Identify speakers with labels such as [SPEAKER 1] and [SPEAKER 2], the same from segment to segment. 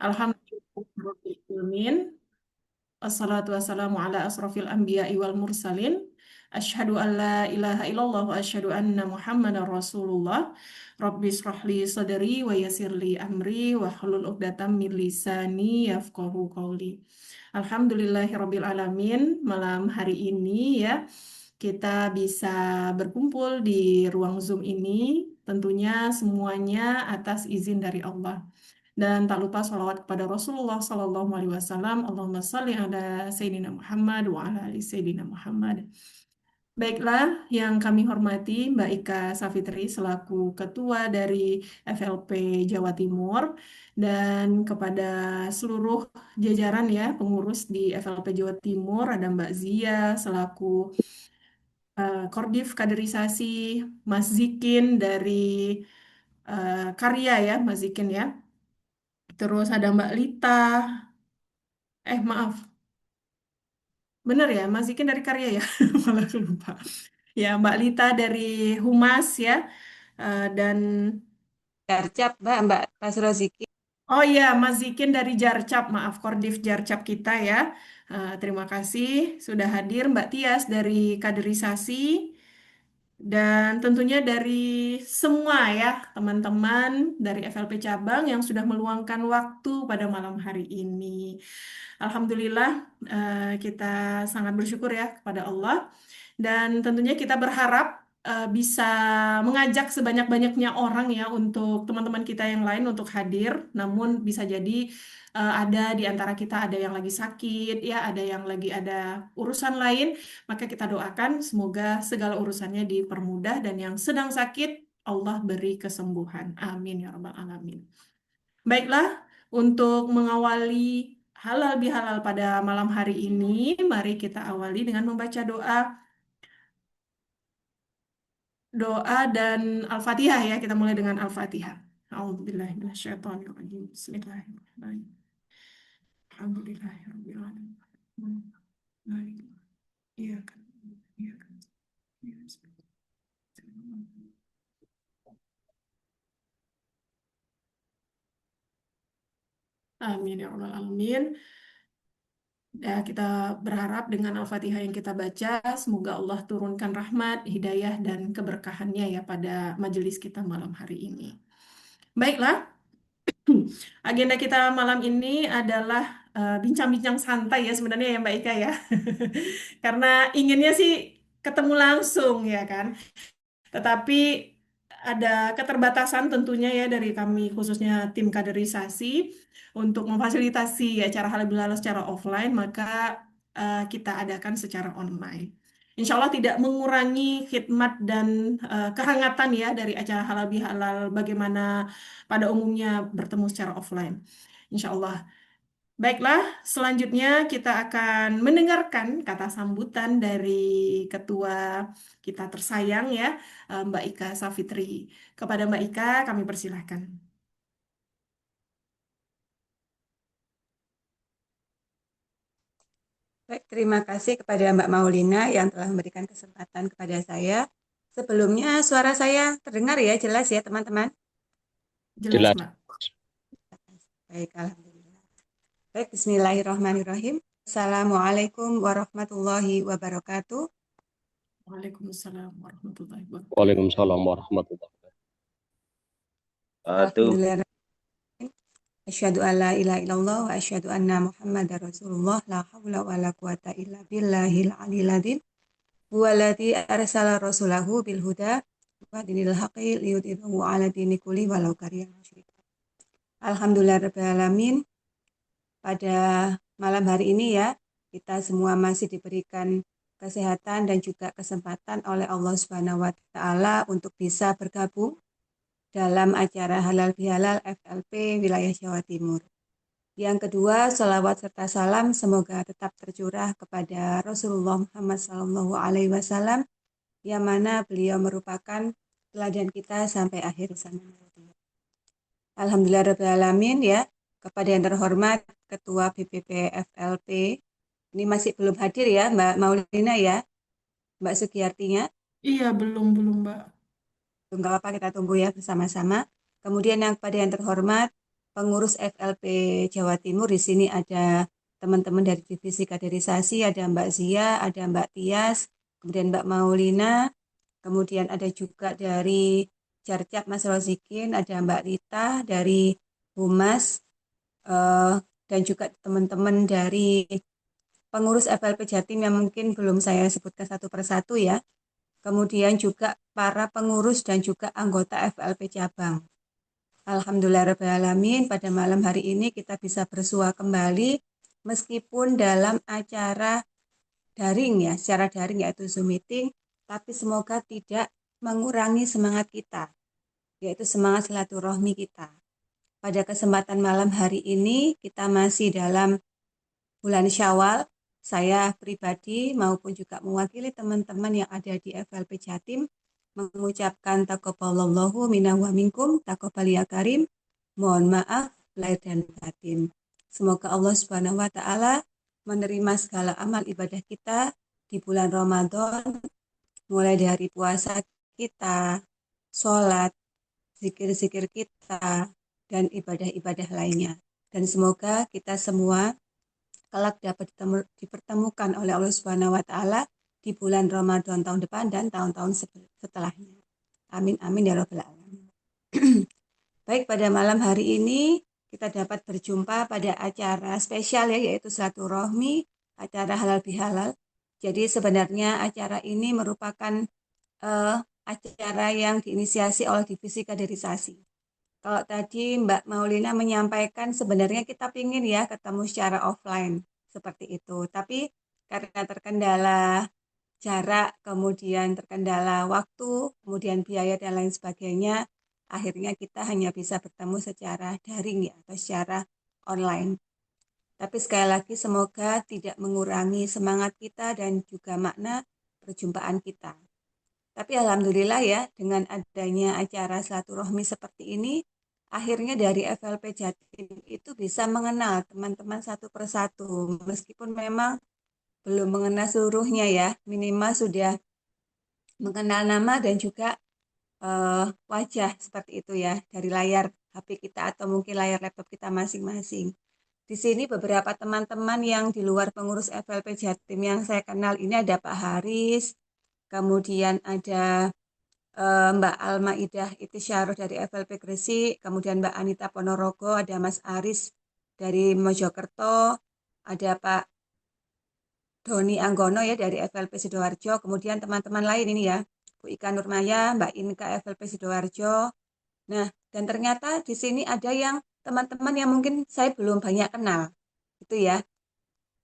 [SPEAKER 1] Alhamdulillahirobbilalamin. Assalatu wassalamu ala asrofil anbiya'i wal mursalin. Asyhadu an la ilaha illallah wa asyhadu anna Muhammadar Rasulullah. Rabbi israhli sadri wa yassirli amri wa hlul 'uqdatam min lisani yafqahu qawli. Alhamdulillahirabbil alamin. Malam hari ini ya kita bisa berkumpul di ruang Zoom ini, tentunya semuanya atas izin dari Allah. Dan tak lupa sholawat kepada Rasulullah Sallallahu Alaihi Wasallam. Allahumma salli ala Sayyidina Muhammad wa ala ali Sayyidina Muhammad. Baiklah, yang kami hormati Mbak Ika Safitri selaku Ketua dari FLP Jawa Timur dan kepada seluruh jajaran ya pengurus di FLP Jawa Timur, ada Mbak Zia selaku Kordif Kaderisasi, Mas Zikin dari Karya ya, Mas Zikin ya. Terus ada Mbak Lita, maaf, bener ya, Mas Zikin dari Karya ya, malah aku lupa. Ya, Mbak Lita dari Humas ya, dan
[SPEAKER 2] Darjab, Mbak Pasroziki.
[SPEAKER 1] oh iya, Mas Zikin dari Jarcap, maaf, Kordif Jarcap kita ya. Terima kasih sudah hadir, Mbak Tias dari Kaderisasi. Dan tentunya dari semua ya teman-teman dari FLP Cabang yang sudah meluangkan waktu pada malam hari ini. Alhamdulillah kita sangat bersyukur ya kepada Allah dan tentunya kita berharap bisa mengajak sebanyak-banyaknya orang ya untuk teman-teman kita yang lain untuk hadir. Namun bisa jadi ada di antara kita ada yang lagi sakit ya, ada yang lagi ada urusan lain. Maka kita doakan semoga segala urusannya dipermudah dan yang sedang sakit Allah beri kesembuhan. Amin ya rabbal alamin. Baiklah, untuk mengawali halal bihalal pada malam hari ini, mari kita awali dengan membaca doa, doa dan Al-Fatihah ya. Kita mulai dengan Al-Fatihah. A'udzubillahiminasyaitonirrajim. Bismillahirrahmanirrahim. Alhamdulillahirabbil alamin. Iya kan. Iya kan. Iya kan. Amin ya rabbal alamin. Ya, kita berharap dengan Al-Fatihah yang kita baca, semoga Allah turunkan rahmat, hidayah, dan keberkahannya ya pada majelis kita malam hari ini. Baiklah, agenda kita malam ini adalah bincang-bincang santai ya sebenarnya ya Mbak Ika ya. Karena inginnya sih ketemu langsung ya kan. Tetapi ada keterbatasan tentunya ya dari kami khususnya tim kaderisasi untuk memfasilitasi acara halal bihalal secara offline maka kita adakan secara online. Insya Allah tidak mengurangi khidmat dan kehangatan ya dari acara halal bihalal bagaimana pada umumnya bertemu secara offline. Insya Allah. Baiklah, selanjutnya kita akan mendengarkan kata sambutan dari ketua kita tersayang ya, Mbak Ika Safitri. Kepada Mbak Ika, kami persilahkan.
[SPEAKER 2] Baik, terima kasih kepada Mbak Maulina yang telah memberikan kesempatan kepada saya. Sebelumnya suara saya terdengar ya, jelas ya teman-teman?
[SPEAKER 1] Jelas,
[SPEAKER 3] Jelas.
[SPEAKER 1] Mbak.
[SPEAKER 2] Baik, Alhamdulillah. Baik, Bismillahirrahmanirrahim. Assalamualaikum warahmatullahi wabarakatuh.
[SPEAKER 1] Waalaikumsalam warahmatullahi wabarakatuh.
[SPEAKER 3] Waalaikumsalam warahmatullahi wabarakatuh.
[SPEAKER 2] Alhamdulillah. Asyhadu an la ilaha illallah wa asyhadu anna Muhammadar Rasulullah la haula wa la quwata illa billahil aliyil adzim. Huwallazi arsala rasulahu bil huda wa dinil haqqi liyudhhirahu 'ala dini kulli walau karihal musyrikun. Alhamdulillahirabbil alamin. Pada malam hari ini ya, kita semua masih diberikan kesehatan dan juga kesempatan oleh Allah Subhanahu wa taala untuk bisa bergabung dalam acara halal bihalal FLP wilayah Jawa Timur. Yang kedua, salawat serta salam semoga tetap tercurah kepada Rasulullah Muhammad SAW yang mana beliau merupakan teladan kita sampai akhir zaman. Alhamdulillahirrahmanirrahim ya, kepada yang terhormat Ketua BPP FLP, ini masih belum hadir ya Mbak Maulina ya, Mbak Sugiyartinya.
[SPEAKER 1] Iya, belum, Mbak.
[SPEAKER 2] Enggak apa-apa, kita tunggu ya bersama-sama. Kemudian yang kepada yang terhormat pengurus FLP Jawa Timur. Di sini ada teman-teman dari divisi kaderisasi, ada Mbak Zia, ada Mbak Tias, kemudian Mbak Maulina, kemudian ada juga dari Jarcap Mas Rozikin, ada Mbak Rita dari Humas, dan juga teman-teman dari pengurus FLP Jatim yang mungkin belum saya sebutkan satu persatu ya. Kemudian juga para pengurus dan juga anggota FLP cabang. Alhamdulillahirrahmanirrahim, pada malam hari ini kita bisa bersua kembali meskipun dalam acara daring ya, secara daring yaitu Zoom meeting, tapi semoga tidak mengurangi semangat kita, yaitu semangat silaturahmi kita. Pada kesempatan malam hari ini kita masih dalam bulan Syawal. Saya pribadi maupun juga mewakili teman-teman yang ada di FLP Jatim mengucapkan taqabbalallahu minna wa minkum, taqabbal ya karim. Mohon maaf lahir dan batin. Semoga Allah Subhanahu wa taala menerima segala amal ibadah kita di bulan Ramadan, mulai dari puasa kita, sholat, zikir-zikir kita, dan ibadah-ibadah lainnya. Dan semoga kita semua kelak dapat dipertemukan oleh Allah Subhanahu wa taala di bulan Ramadan tahun depan dan tahun-tahun setelahnya. Amin amin ya rabbal alamin. Baik, pada malam hari ini kita dapat berjumpa pada acara spesial ya, yaitu silaturahmi, acara halal bihalal. Jadi sebenarnya acara ini merupakan acara yang diinisiasi oleh divisi kaderisasi. Kalau tadi Mbak Maulina menyampaikan sebenarnya kita pingin ya ketemu secara offline seperti itu. Tapi karena terkendala jarak, kemudian terkendala waktu, kemudian biaya dan lain sebagainya, akhirnya kita hanya bisa bertemu secara daring ya atau secara online. Tapi sekali lagi semoga tidak mengurangi semangat kita dan juga makna perjumpaan kita. Tapi alhamdulillah ya, dengan adanya acara silaturahmi seperti ini, akhirnya dari FLP Jatim itu bisa mengenal teman-teman satu persatu. Meskipun memang belum mengenal seluruhnya ya, minimal sudah mengenal nama dan juga wajah seperti itu ya, dari layar HP kita atau mungkin layar laptop kita masing-masing. Di sini beberapa teman-teman yang di luar pengurus FLP Jatim yang saya kenal ini ada Pak Haris, kemudian ada Mbak Alma Idah Itisyaroh dari FLP Gresik, kemudian Mbak Anita Ponorogo, ada Mas Aris dari Mojokerto, ada Pak Doni Anggono ya dari FLP Sidoarjo, kemudian teman-teman lain ini ya, Bu Ika Nurmaya, Mbak Inka FLP Sidoarjo. Nah, dan ternyata di sini ada yang teman-teman yang mungkin saya belum banyak kenal, itu ya.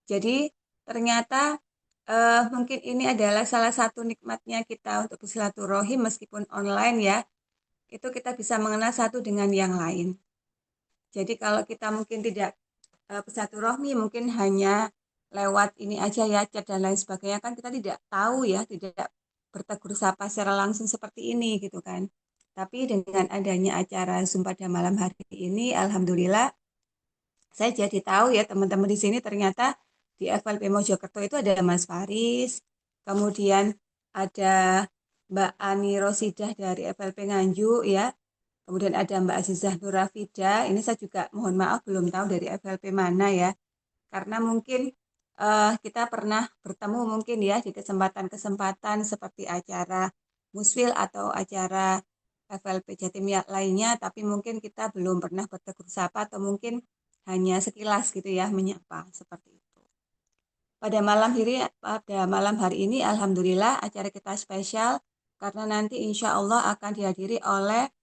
[SPEAKER 2] Jadi ternyata mungkin ini adalah salah satu nikmatnya kita untuk bersilaturahim meskipun online ya, itu kita bisa mengenal satu dengan yang lain. Jadi kalau kita mungkin tidak bersilaturahmi, mungkin hanya lewat ini aja ya, chat dan lain sebagainya, kan kita tidak tahu ya, tidak bertegur sapa secara langsung seperti ini gitu kan. Tapi dengan adanya acara Zoom pada malam hari ini, alhamdulillah saya jadi tahu ya teman-teman di sini ternyata di FLP Mojokerto itu ada Mas Faris, kemudian ada Mbak Ani Rosidah dari FLP Nganjuk ya, kemudian ada Mbak Azizah Nurafida. Ini saya juga mohon maaf belum tahu dari FLP mana ya, karena mungkin kita pernah bertemu mungkin ya di kesempatan-kesempatan seperti acara Musfil atau acara FLP Jatim lainnya, tapi mungkin kita belum pernah bertegur sapa atau mungkin hanya sekilas gitu ya menyapa seperti itu. Pada malam hari ini alhamdulillah acara kita spesial karena nanti insya Allah akan dihadiri oleh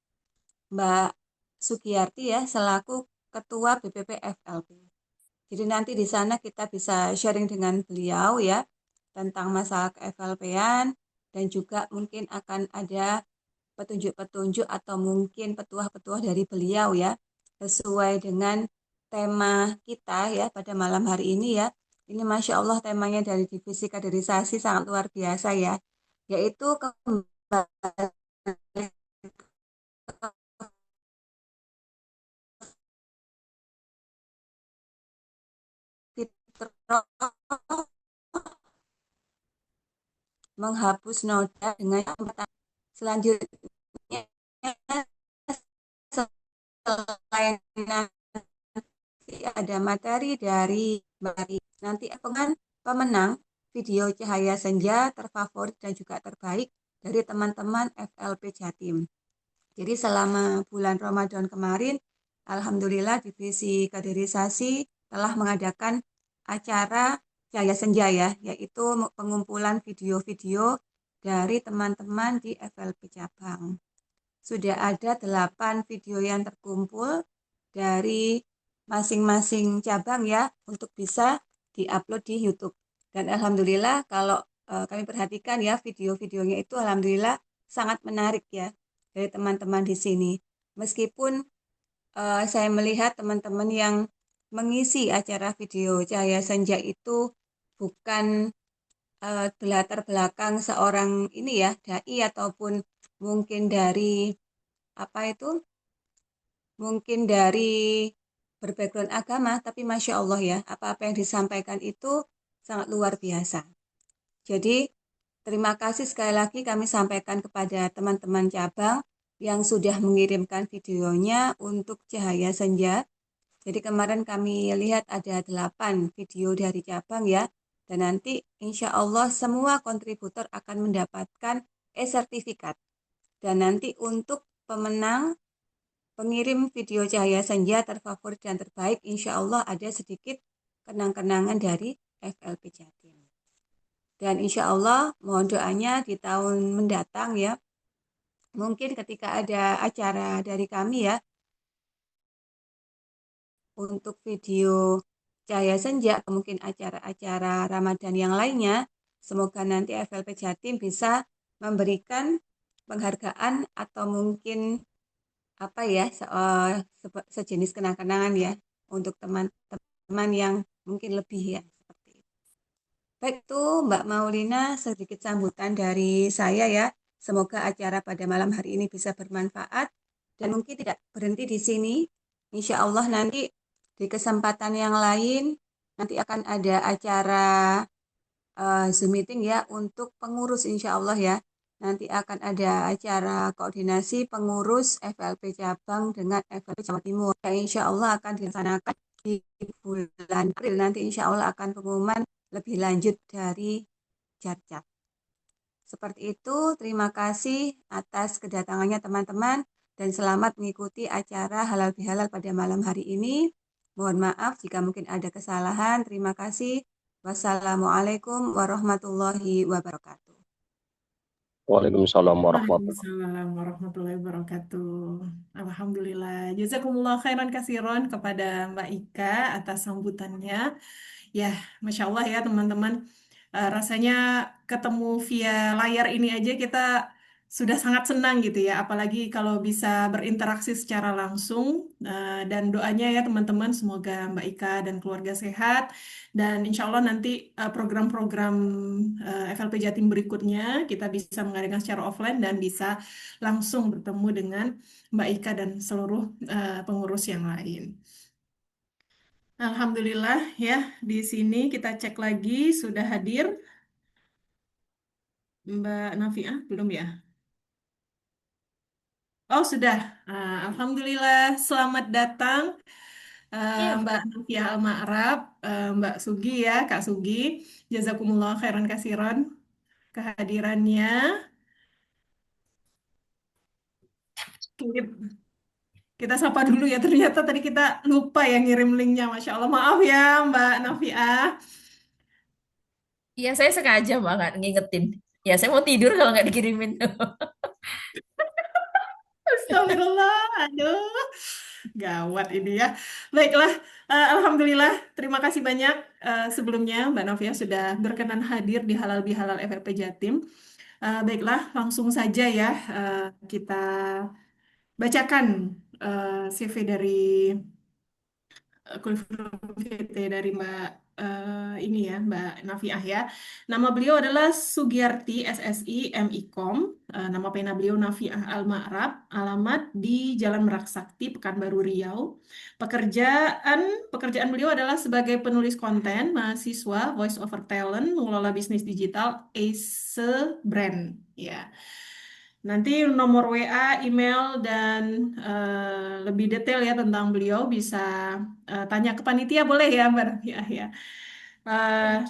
[SPEAKER 2] Mbak Sugiyarti ya selaku Ketua BPP FLP. Jadi nanti di sana kita bisa sharing dengan beliau ya tentang masalah ke-FLP-an dan juga mungkin akan ada petunjuk-petunjuk atau mungkin petuah-petuah dari beliau ya sesuai dengan tema kita ya pada malam hari ini ya. Ini Masya Allah temanya dari divisi kaderisasi sangat luar biasa ya, yaitu kembali fitrah, menghapus noda dengan selanjutnya selain ada materi dari Mbak. Nanti pemenang video Cahaya Senja terfavorit dan juga terbaik dari teman-teman FLP Jatim. Jadi selama bulan Ramadan kemarin, Alhamdulillah Divisi Kaderisasi telah mengadakan acara Cahaya Senja ya, yaitu pengumpulan video-video dari teman-teman di FLP Cabang. Sudah ada 8 video yang terkumpul dari masing-masing cabang ya untuk bisa diupload di YouTube. Dan Alhamdulillah kalau kami perhatikan ya video-videonya itu Alhamdulillah sangat menarik ya dari teman-teman di sini. Meskipun saya melihat teman-teman yang mengisi acara video Cahaya Senja itu bukan latar belakang seorang ini ya, dai ataupun mungkin dari apa itu? Mungkin dari berbackground agama, tapi Masya Allah ya, apa-apa yang disampaikan itu sangat luar biasa. Jadi, terima kasih sekali lagi kami sampaikan kepada teman-teman cabang yang sudah mengirimkan videonya untuk Cahaya Senja. Jadi kemarin kami lihat ada 8 video dari cabang ya. Dan nanti insya Allah semua kontributor akan mendapatkan e-sertifikat. Dan nanti untuk pemenang pengirim video Cahaya Senja terfavorit dan terbaik, insya Allah ada sedikit kenang-kenangan dari FLP Jatim. Dan insya Allah mohon doanya di tahun mendatang ya, mungkin ketika ada acara dari kami ya, untuk video Cahaya Senja, mungkin acara-acara Ramadan yang lainnya, semoga nanti FLP Jatim bisa memberikan penghargaan atau mungkin apa ya sejenis kenang-kenangan ya untuk teman-teman yang mungkin lebih ya seperti itu. Baik itu Mbak Maulina sedikit sambutan dari saya ya. Semoga acara pada malam hari ini bisa bermanfaat dan mungkin tidak berhenti di sini. Insya Allah nanti di kesempatan yang lain nanti akan ada acara Zoom meeting ya untuk pengurus insya Allah ya. Nanti akan ada acara koordinasi pengurus FLP Cabang dengan FLP Jawa Timur. Yang insya Allah akan dilaksanakan di bulan April. Nanti insya Allah akan pengumuman lebih lanjut dari Jarcat. Seperti itu, terima kasih atas kedatangannya teman-teman dan selamat mengikuti acara Halal Bihalal pada malam hari ini. Mohon maaf jika mungkin ada kesalahan. Terima kasih. Wassalamualaikum warahmatullahi wabarakatuh.
[SPEAKER 3] Waalaikumsalam warahmatullahi
[SPEAKER 1] Waalaikumsalam warahmatullahi wabarakatuh. Alhamdulillah. Jazakumullah khairan kasiron kepada Mbak Ika atas sambutannya. Ya, Masya Allah ya teman-teman. Rasanya ketemu via layar ini aja kita sudah sangat senang gitu ya. Apalagi kalau bisa berinteraksi secara langsung. Dan doanya ya teman-teman, semoga Mbak Ika dan keluarga sehat. Dan insya Allah nanti program-program FLP Jatim berikutnya kita bisa mengadakan secara offline dan bisa langsung bertemu dengan Mbak Ika dan seluruh pengurus yang lain. Alhamdulillah ya, di sini kita cek lagi sudah hadir Mbak Nafiah belum ya? Oh sudah. Alhamdulillah, selamat datang
[SPEAKER 4] Iya,
[SPEAKER 1] Mbak Nafiah Al-Ma'rab, Mbak Sugi ya, Kak Sugi. Jazakumullah khairan kasiran kehadirannya. Kita kita sapa dulu ya, ternyata tadi kita lupa ya ngirim linknya, Masya Allah. Maaf ya Mbak Nafiah.
[SPEAKER 4] iya saya sengaja Mbak nggak ngingetin. Ya saya mau tidur kalau nggak dikirimin.
[SPEAKER 1] Astagfirullah, aduh, gawat ini ya. Baiklah, Alhamdulillah, terima kasih banyak sebelumnya Mbak Novia sudah berkenan hadir di Halal Bihalal FFP Jatim. Baiklah, langsung saja ya kita bacakan CV dari kurikulum VT dari Mbak ini ya, Mbak Nafiah ya. Nama beliau adalah Sugiyarti SSI MIKOM. Nama pena beliau Nafiah Al-Ma'rab. Alamat di Jalan Merak Sakti, Pekanbaru Riau. Pekerjaan pekerjaan beliau adalah sebagai penulis konten, mahasiswa, voice over talent, mengelola bisnis digital, Ace Brand ya. Nanti nomor WA, email, dan lebih detail ya tentang beliau bisa tanya ke panitia boleh ya Mbak Rafia ya. Eh,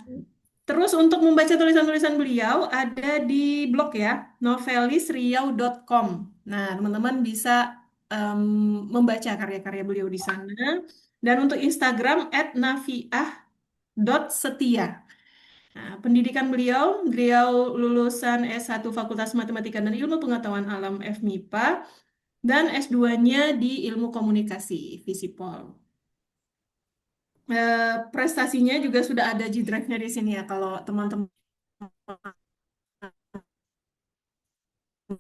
[SPEAKER 1] Terus untuk membaca tulisan-tulisan beliau ada di blog ya, novelisriau.com. Nah, teman-teman bisa em, membaca karya-karya beliau di sana. Dan untuk Instagram @nafiah.setia. Nah, pendidikan beliau lulusan S1 Fakultas Matematika dan Ilmu Pengetahuan Alam FMIPA dan S2-nya di Ilmu Komunikasi, Visipol. Prestasinya juga sudah ada G Drive-nya di sini ya, kalau teman-teman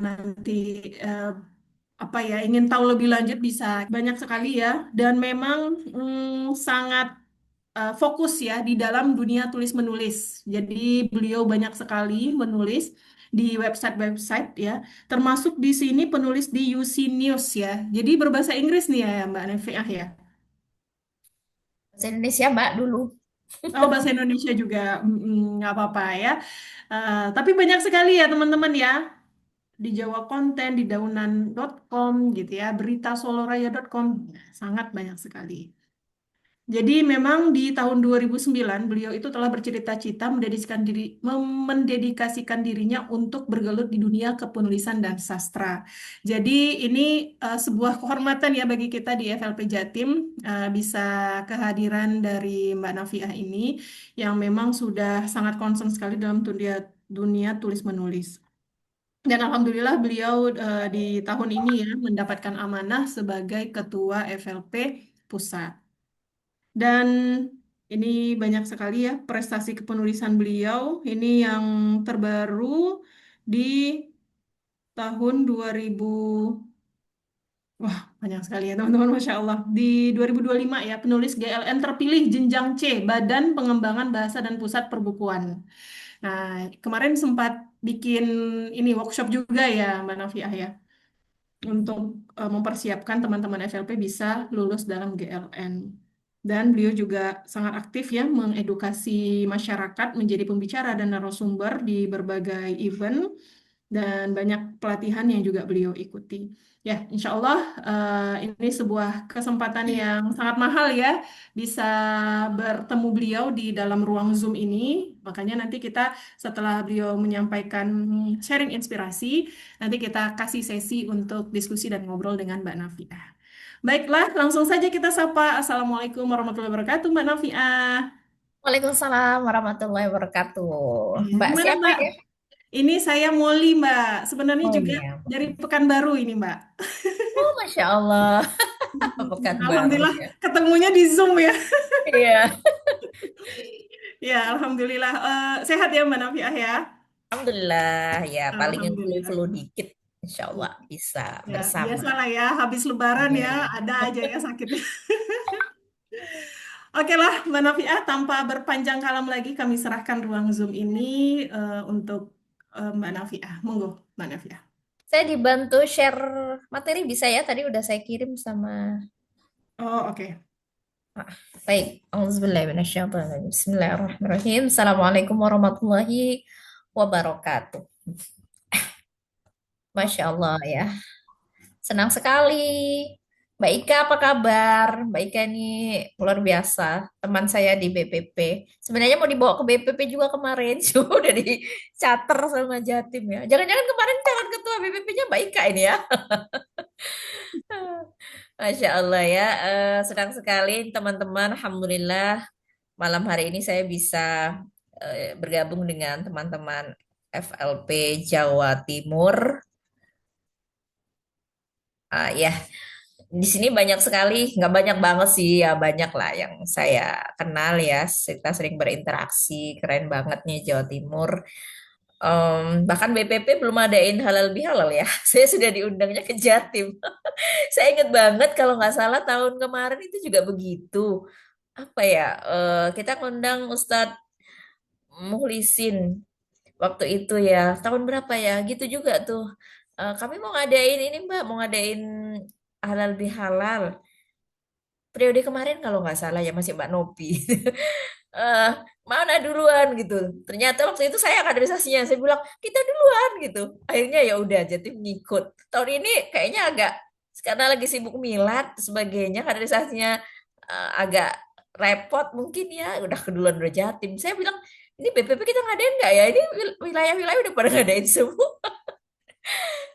[SPEAKER 1] nanti eh, apa ya ingin tahu lebih lanjut bisa banyak sekali ya dan memang sangat fokus ya di dalam dunia tulis menulis. Jadi beliau banyak sekali menulis di website-website ya, termasuk di sini penulis di UC News ya. Jadi berbahasa Inggris nih ya Mbak Nefiah ya.
[SPEAKER 4] Bahasa Indonesia, Mbak, dulu.
[SPEAKER 1] Oh bahasa Indonesia juga nggak apa-apa ya. Tapi banyak sekali ya teman-teman ya di Jawa Konten, di daunan.com gitu ya, beritasoloraya.com, sangat banyak sekali. Jadi memang di tahun 2009 beliau itu telah bercita-cita mendedikasikan dirinya untuk bergelut di dunia kepenulisan dan sastra. Jadi ini sebuah kehormatan ya bagi kita di FLP Jatim bisa kehadiran dari Mbak Nafiah ini yang memang sudah sangat concern sekali dalam dunia tulis menulis. Dan alhamdulillah beliau di tahun ini ya mendapatkan amanah sebagai ketua FLP Pusat. Dan ini banyak sekali ya prestasi kepenulisan beliau. Ini yang terbaru di tahun 2000. Wah, banyak sekali ya teman-teman, Masya Allah. Di 2025 ya, penulis GLN terpilih jenjang C, Badan Pengembangan Bahasa dan Pusat Perbukuan. Nah, kemarin sempat bikin ini workshop juga ya, Mbak Nafiah ya, untuk mempersiapkan teman-teman FLP bisa lulus dalam GLN. Dan beliau juga sangat aktif ya mengedukasi masyarakat menjadi pembicara dan narasumber di berbagai event dan banyak pelatihan yang juga beliau ikuti. Ya, insya Allah ini sebuah kesempatan yang sangat mahal ya bisa bertemu beliau di dalam ruang Zoom ini. Makanya nanti kita setelah beliau menyampaikan sharing inspirasi, nanti kita kasih sesi untuk diskusi dan ngobrol dengan Mbak Nafiah. Baiklah, langsung saja kita sapa. Assalamualaikum warahmatullahi wabarakatuh, Mbak Nafiah.
[SPEAKER 4] Waalaikumsalam warahmatullahi wabarakatuh.
[SPEAKER 1] Ya,
[SPEAKER 4] Mbak
[SPEAKER 1] gimana
[SPEAKER 4] siapa
[SPEAKER 1] Mbak?
[SPEAKER 4] ya?
[SPEAKER 1] Ini saya Molly, Mbak. Sebenarnya
[SPEAKER 4] Oh
[SPEAKER 1] juga
[SPEAKER 4] iya.
[SPEAKER 1] dari Pekanbaru ini, Mbak.
[SPEAKER 4] Oh, Masya Allah. Pekanbaru
[SPEAKER 1] Alhamdulillah
[SPEAKER 4] ya.
[SPEAKER 1] ketemunya di Zoom ya.
[SPEAKER 4] Iya.
[SPEAKER 1] Ya, Alhamdulillah. Sehat ya Mbak Nafiah ya?
[SPEAKER 4] Alhamdulillah. Ya, paling yang
[SPEAKER 1] Alhamdulillah.
[SPEAKER 4] flu-flu dikit. Insya Allah bisa
[SPEAKER 1] Ya,
[SPEAKER 4] bersama.
[SPEAKER 1] biasalah ya. Habis Lebaran ya,
[SPEAKER 4] Iya.
[SPEAKER 1] ada aja ya sakitnya. Oke lah, Mbak Nafiah, tanpa berpanjang kalam lagi, kami serahkan ruang Zoom ini untuk Mbak Nafiah. Monggo, Mbak Nafiah.
[SPEAKER 4] Saya dibantu share materi bisa ya? Tadi udah saya kirim sama.
[SPEAKER 1] Oh, oke.
[SPEAKER 4] Baik. Auzubillahiminasyaitonirrajim. Bismillahirrahmanirrahim. Assalamualaikum warahmatullahi wabarakatuh. Masya Allah ya. Senang sekali. Mbak Ika apa kabar? Mbak Ika ini luar biasa. Teman saya di BPP. Sebenarnya mau dibawa ke BPP juga kemarin. Cuma udah di charter sama Jatim ya. Jangan-jangan kemarin calon ketua BPP-nya Mbak Ika ini ya. Masya Allah ya. Senang sekali teman-teman. Alhamdulillah malam hari ini saya bisa bergabung dengan teman-teman FLP Jawa Timur. Ya, di sini banyak sekali, nggak banyak banget sih, ya banyak lah yang saya kenal ya. Kita sering berinteraksi, keren banget nih Jawa Timur. Bahkan BPP belum adain halal bihalal ya. Saya sudah diundangnya ke Jatim. Saya ingat banget kalau nggak salah tahun kemarin itu juga begitu. Apa ya? Kita ngundang Ustadz Muhlisin waktu itu ya. Tahun berapa ya? Gitu juga tuh. Kami mau ngadain ini Mbak, mau ngadain halal bihalal periode kemarin kalau nggak salah ya masih Mbak Nopi. eh, mana duluan gitu. Ternyata waktu itu saya kaderisasinya, saya bilang kita duluan gitu. Akhirnya ya udah jadi ngikut. Tahun ini kayaknya agak karena lagi sibuk milad sebagainya kaderisasinya agak repot mungkin ya udah keduluan udah Jatim. Saya bilang ini BPP kita ngadain nggak ya? Ini wilayah-wilayah udah pada ngadain semua.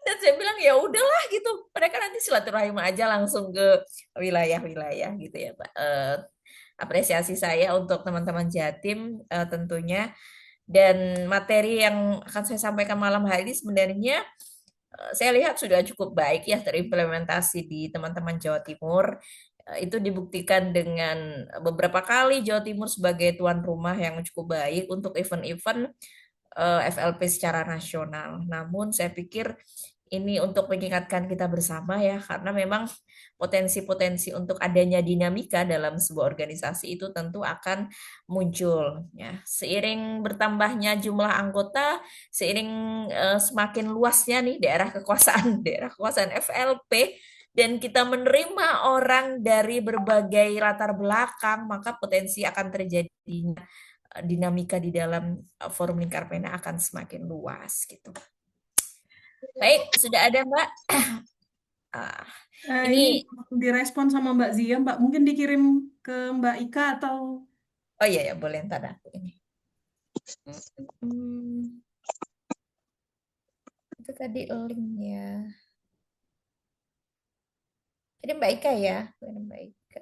[SPEAKER 4] Dan saya bilang ya udahlah gitu. Mereka nanti silaturahim aja langsung ke wilayah-wilayah gitu ya, Pak. Apresiasi saya untuk teman-teman Jatim tentunya dan materi yang akan saya sampaikan malam hari ini sebenarnya saya lihat sudah cukup baik ya terimplementasi di teman-teman Jawa Timur. Itu dibuktikan dengan beberapa kali Jawa Timur sebagai tuan rumah yang cukup baik untuk event-event FLP secara nasional. Namun saya pikir ini untuk mengingatkan kita bersama ya, karena memang potensi-potensi untuk adanya dinamika dalam sebuah organisasi itu tentu akan muncul ya. Seiring bertambahnya jumlah anggota, seiring semakin luasnya nih daerah kekuasaan FLP dan kita menerima orang dari berbagai latar belakang, maka potensi akan terjadinya dinamika di dalam forum lingkar pena akan semakin luas gitu. Baik, sudah ada Mbak. Ah,
[SPEAKER 1] Ini
[SPEAKER 4] ini
[SPEAKER 1] direspon sama Mbak Zia, Mbak. Mungkin dikirim ke Mbak Ika atau
[SPEAKER 4] oh iya ya boleh ntar aku ini. Hmm, itu tadi linknya. Ini Mbak Ika ya, ini Mbak Ika.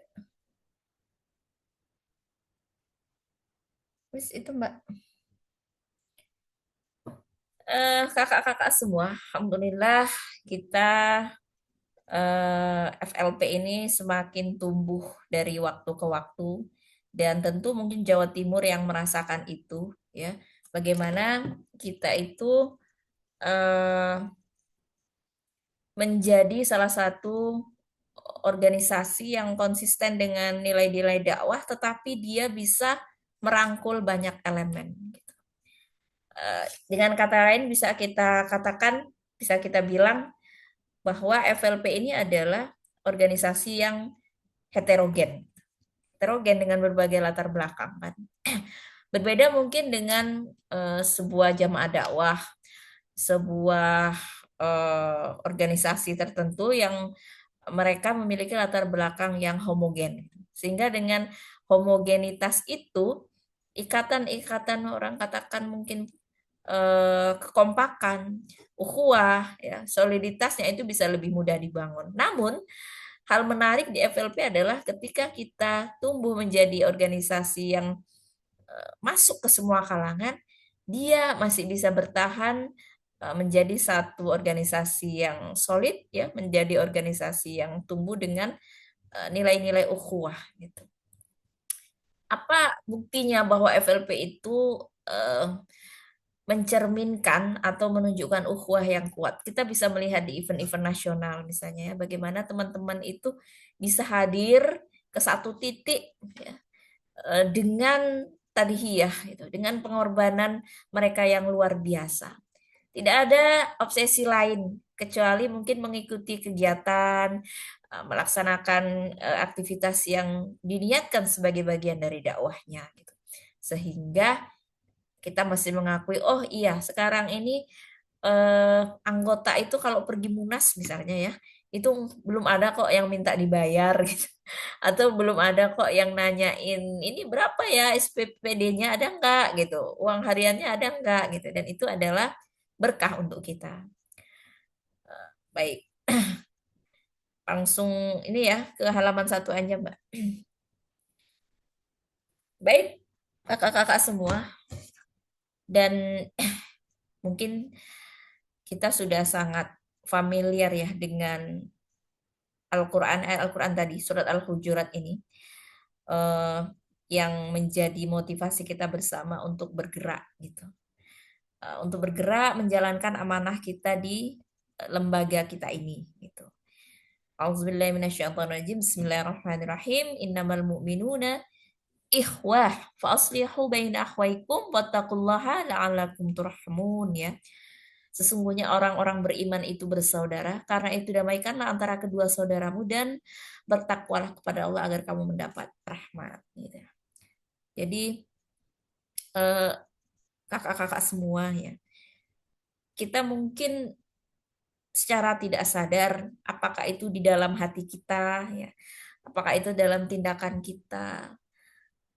[SPEAKER 4] Terus itu Mbak. Kakak-kakak semua, alhamdulillah kita FLP ini semakin tumbuh dari waktu ke waktu dan tentu mungkin Jawa Timur yang merasakan itu ya. Bagaimana kita itu eh, menjadi salah satu organisasi yang konsisten dengan nilai-nilai dakwah, tetapi dia bisa merangkul banyak elemen. Gitu. Dengan kata lain bisa kita katakan, bisa kita bilang bahwa FLP ini adalah organisasi yang heterogen, heterogen dengan berbagai latar belakang kan. Berbeda mungkin dengan sebuah jamaah dakwah, sebuah organisasi tertentu yang mereka memiliki latar belakang yang homogen. Sehingga dengan homogenitas itu, ikatan-ikatan orang katakan mungkin kekompakan, ukhuwah, ya, soliditasnya itu bisa lebih mudah dibangun. Namun, hal menarik di FLP adalah ketika kita tumbuh menjadi organisasi yang masuk ke semua kalangan, dia masih bisa bertahan menjadi satu organisasi yang solid ya, menjadi organisasi yang tumbuh dengan nilai-nilai ukhuwah gitu. Apa buktinya bahwa FLP itu mencerminkan atau menunjukkan ukhuwah yang kuat? Kita bisa melihat di event-event nasional misalnya ya, bagaimana teman-teman itu bisa hadir ke satu titik ya, dengan tadhiyah gitu, dengan pengorbanan mereka yang luar biasa. Tidak ada obsesi lain kecuali mungkin mengikuti kegiatan, melaksanakan aktivitas yang diniatkan sebagai bagian dari dakwahnya gitu. Sehingga kita masih mengakui, oh iya sekarang ini anggota itu kalau pergi munas misalnya ya, itu belum ada kok yang minta dibayar gitu. Atau belum ada kok yang nanyain ini berapa ya SPPD-nya ada enggak gitu, uang hariannya ada enggak gitu. Dan itu adalah berkah untuk kita. Baik, langsung ini ya ke halaman 1 aja Mbak. Baik, kakak-kakak semua. Dan mungkin kita sudah sangat familiar ya dengan Al-Quran, Al-Quran tadi, surat Al-Hujurat ini, yang menjadi motivasi kita bersama untuk bergerak gitu. Untuk bergerak menjalankan amanah kita di lembaga kita ini gitu. Auzubillahiminasyaitonirrajim. Bismillahirrahmanirrahim. Innamal mu'minuna ikhwah fa aslihu baina akhwaikum wattaqullaha la'allakum turhamun ya. Sesungguhnya orang-orang beriman itu bersaudara, karena itu damaikanlah antara kedua saudaramu dan bertakwalah kepada Allah agar kamu mendapat rahmat gitu. Jadi eh, kakak-kakak semua ya, kita mungkin secara tidak sadar, apakah itu di dalam hati kita ya, apakah itu dalam tindakan kita,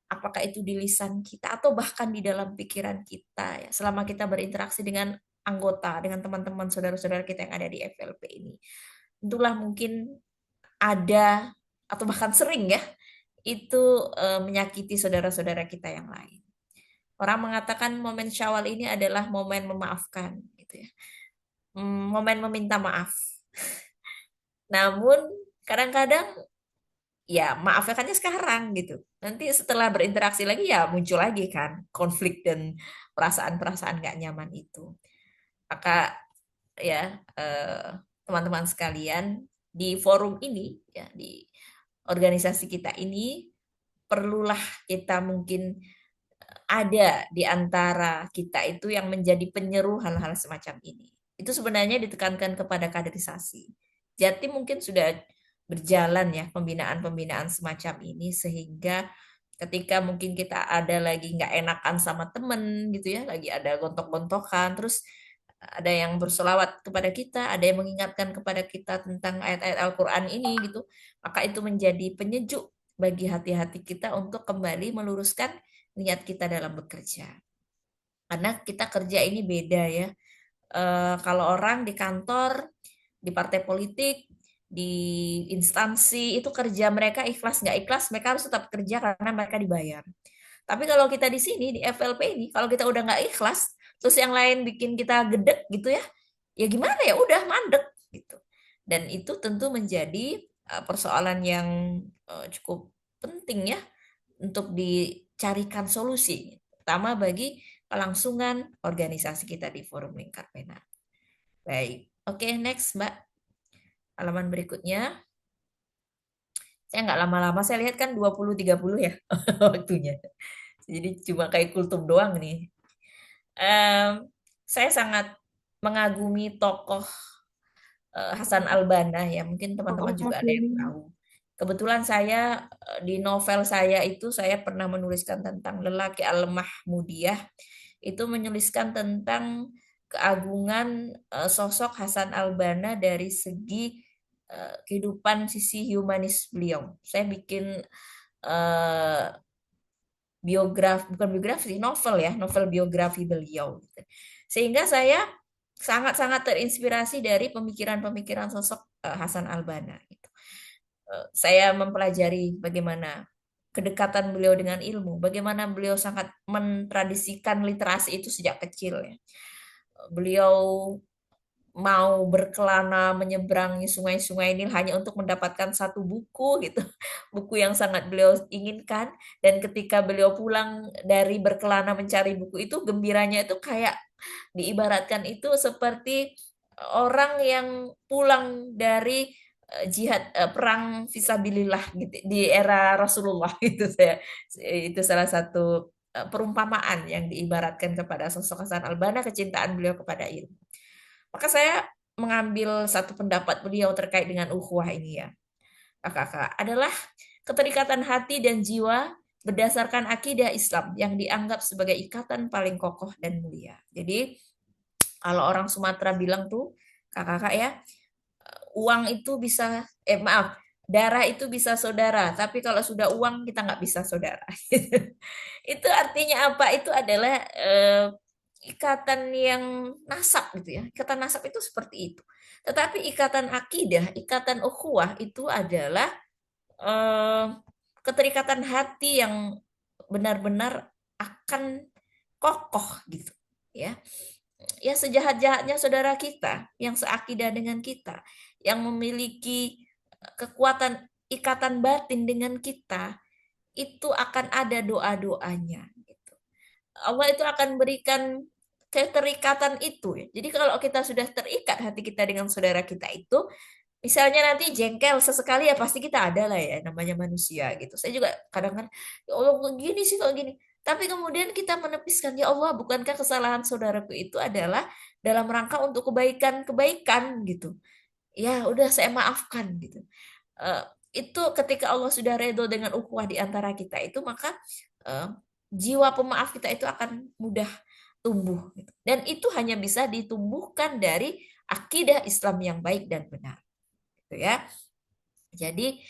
[SPEAKER 4] apakah itu di lisan kita atau bahkan di dalam pikiran kita ya, selama kita berinteraksi dengan anggota, dengan teman-teman saudara-saudara kita yang ada di FLP ini. Tentulah mungkin ada atau bahkan sering ya itu menyakiti saudara-saudara kita yang lain. Orang mengatakan momen Syawal ini adalah momen memaafkan gitu ya. Momen meminta maaf. Namun kadang-kadang ya maafkannya sekarang gitu. Nanti setelah berinteraksi lagi ya muncul lagi kan konflik dan perasaan-perasaan gak nyaman itu. Maka ya teman-teman sekalian di forum ini ya di organisasi kita ini perlulah kita mungkin ada di antara kita itu yang menjadi penyeru hal-hal semacam ini. Itu sebenarnya ditekankan kepada kaderisasi. Jatim mungkin sudah berjalan ya pembinaan-pembinaan semacam ini sehingga ketika mungkin kita ada lagi nggak enakan sama temen gitu ya, lagi ada gontok-gontokan, terus ada yang bersolawat kepada kita, ada yang mengingatkan kepada kita tentang ayat-ayat Al-Quran ini gitu, maka itu menjadi penyejuk bagi hati-hati kita untuk kembali meluruskan niat kita dalam bekerja. Karena kita kerja ini beda ya. Kalau orang di kantor, di partai politik, di instansi itu kerja mereka ikhlas nggak ikhlas, mereka harus tetap kerja karena mereka dibayar. Tapi kalau kita di sini di FLP ini, kalau kita udah nggak ikhlas, terus yang lain bikin kita gedek gitu ya, ya gimana ya udah mandek gitu. Dan itu tentu menjadi persoalan yang cukup penting ya untuk dicarikan solusi, terutama bagi kelangsungan organisasi kita di Forum Lingkar Pena. Baik, oke next Mbak. Halaman berikutnya. Saya nggak lama-lama, saya lihat kan 20-30 ya waktunya. Jadi cuma kayak kultum doang nih. Saya sangat mengagumi tokoh Hasan Al-Banna ya, mungkin teman-teman juga ada yang tahu. Kebetulan saya di novel saya itu saya pernah menuliskan tentang lelaki al-Mahmudiyah, itu menuliskan tentang keagungan sosok Hasan Al-Banna dari segi kehidupan sisi humanis beliau. Saya bikin bukan biografi, novel ya, novel biografi beliau. Sehingga saya sangat-sangat terinspirasi dari pemikiran-pemikiran sosok Hasan Al-Banna. Saya mempelajari bagaimana kedekatan beliau dengan ilmu, bagaimana beliau sangat mentradisikan literasi itu sejak kecil ya. Beliau mau berkelana menyeberangi sungai-sungai Nil hanya untuk mendapatkan satu buku gitu, buku yang sangat beliau inginkan. Dan ketika beliau pulang dari berkelana mencari buku itu, gembiranya itu kayak diibaratkan itu seperti orang yang pulang dari jihad perang fisabilillah gitu di era Rasulullah itu itu salah satu perumpamaan yang diibaratkan kepada sosok Hasan Al-Banna, kecintaan beliau kepada ilmu. Maka saya mengambil satu pendapat beliau terkait dengan ukhuwah ini ya, kakak-kakak, adalah keterikatan hati dan jiwa berdasarkan akidah Islam yang dianggap sebagai ikatan paling kokoh dan mulia. Jadi kalau orang Sumatera bilang tuh, kakak-kakak ya, uang itu bisa, darah itu bisa saudara, tapi kalau sudah uang kita nggak bisa saudara. Itu artinya apa? Itu adalah ikatan yang nasab gitu ya. Ikatan nasab itu seperti itu. Tetapi ikatan akidah, ikatan ukhuwah itu adalah keterikatan hati yang benar-benar akan kokoh gitu ya. Ya sejahat-jahatnya saudara kita yang seakidah dengan kita, yang memiliki kekuatan ikatan batin dengan kita, itu akan ada doa-doanya gitu. Allah itu akan berikan keterikatan itu ya. Jadi kalau kita sudah terikat hati kita dengan saudara kita itu, misalnya nanti jengkel sesekali ya pasti kita ada lah ya, namanya manusia gitu. Saya juga kadang-kadang ya Allah kok gini sih kok gini. Tapi kemudian kita menepiskan, ya Allah bukankah kesalahan saudaraku itu adalah dalam rangka untuk kebaikan-kebaikan gitu. Ya udah saya maafkan gitu. Itu ketika Allah sudah redho dengan ukhuwah di antara kita itu, maka jiwa pemaaf kita itu akan mudah tumbuh gitu. Dan itu hanya bisa ditumbuhkan dari akidah Islam yang baik dan benar gitu ya. Jadi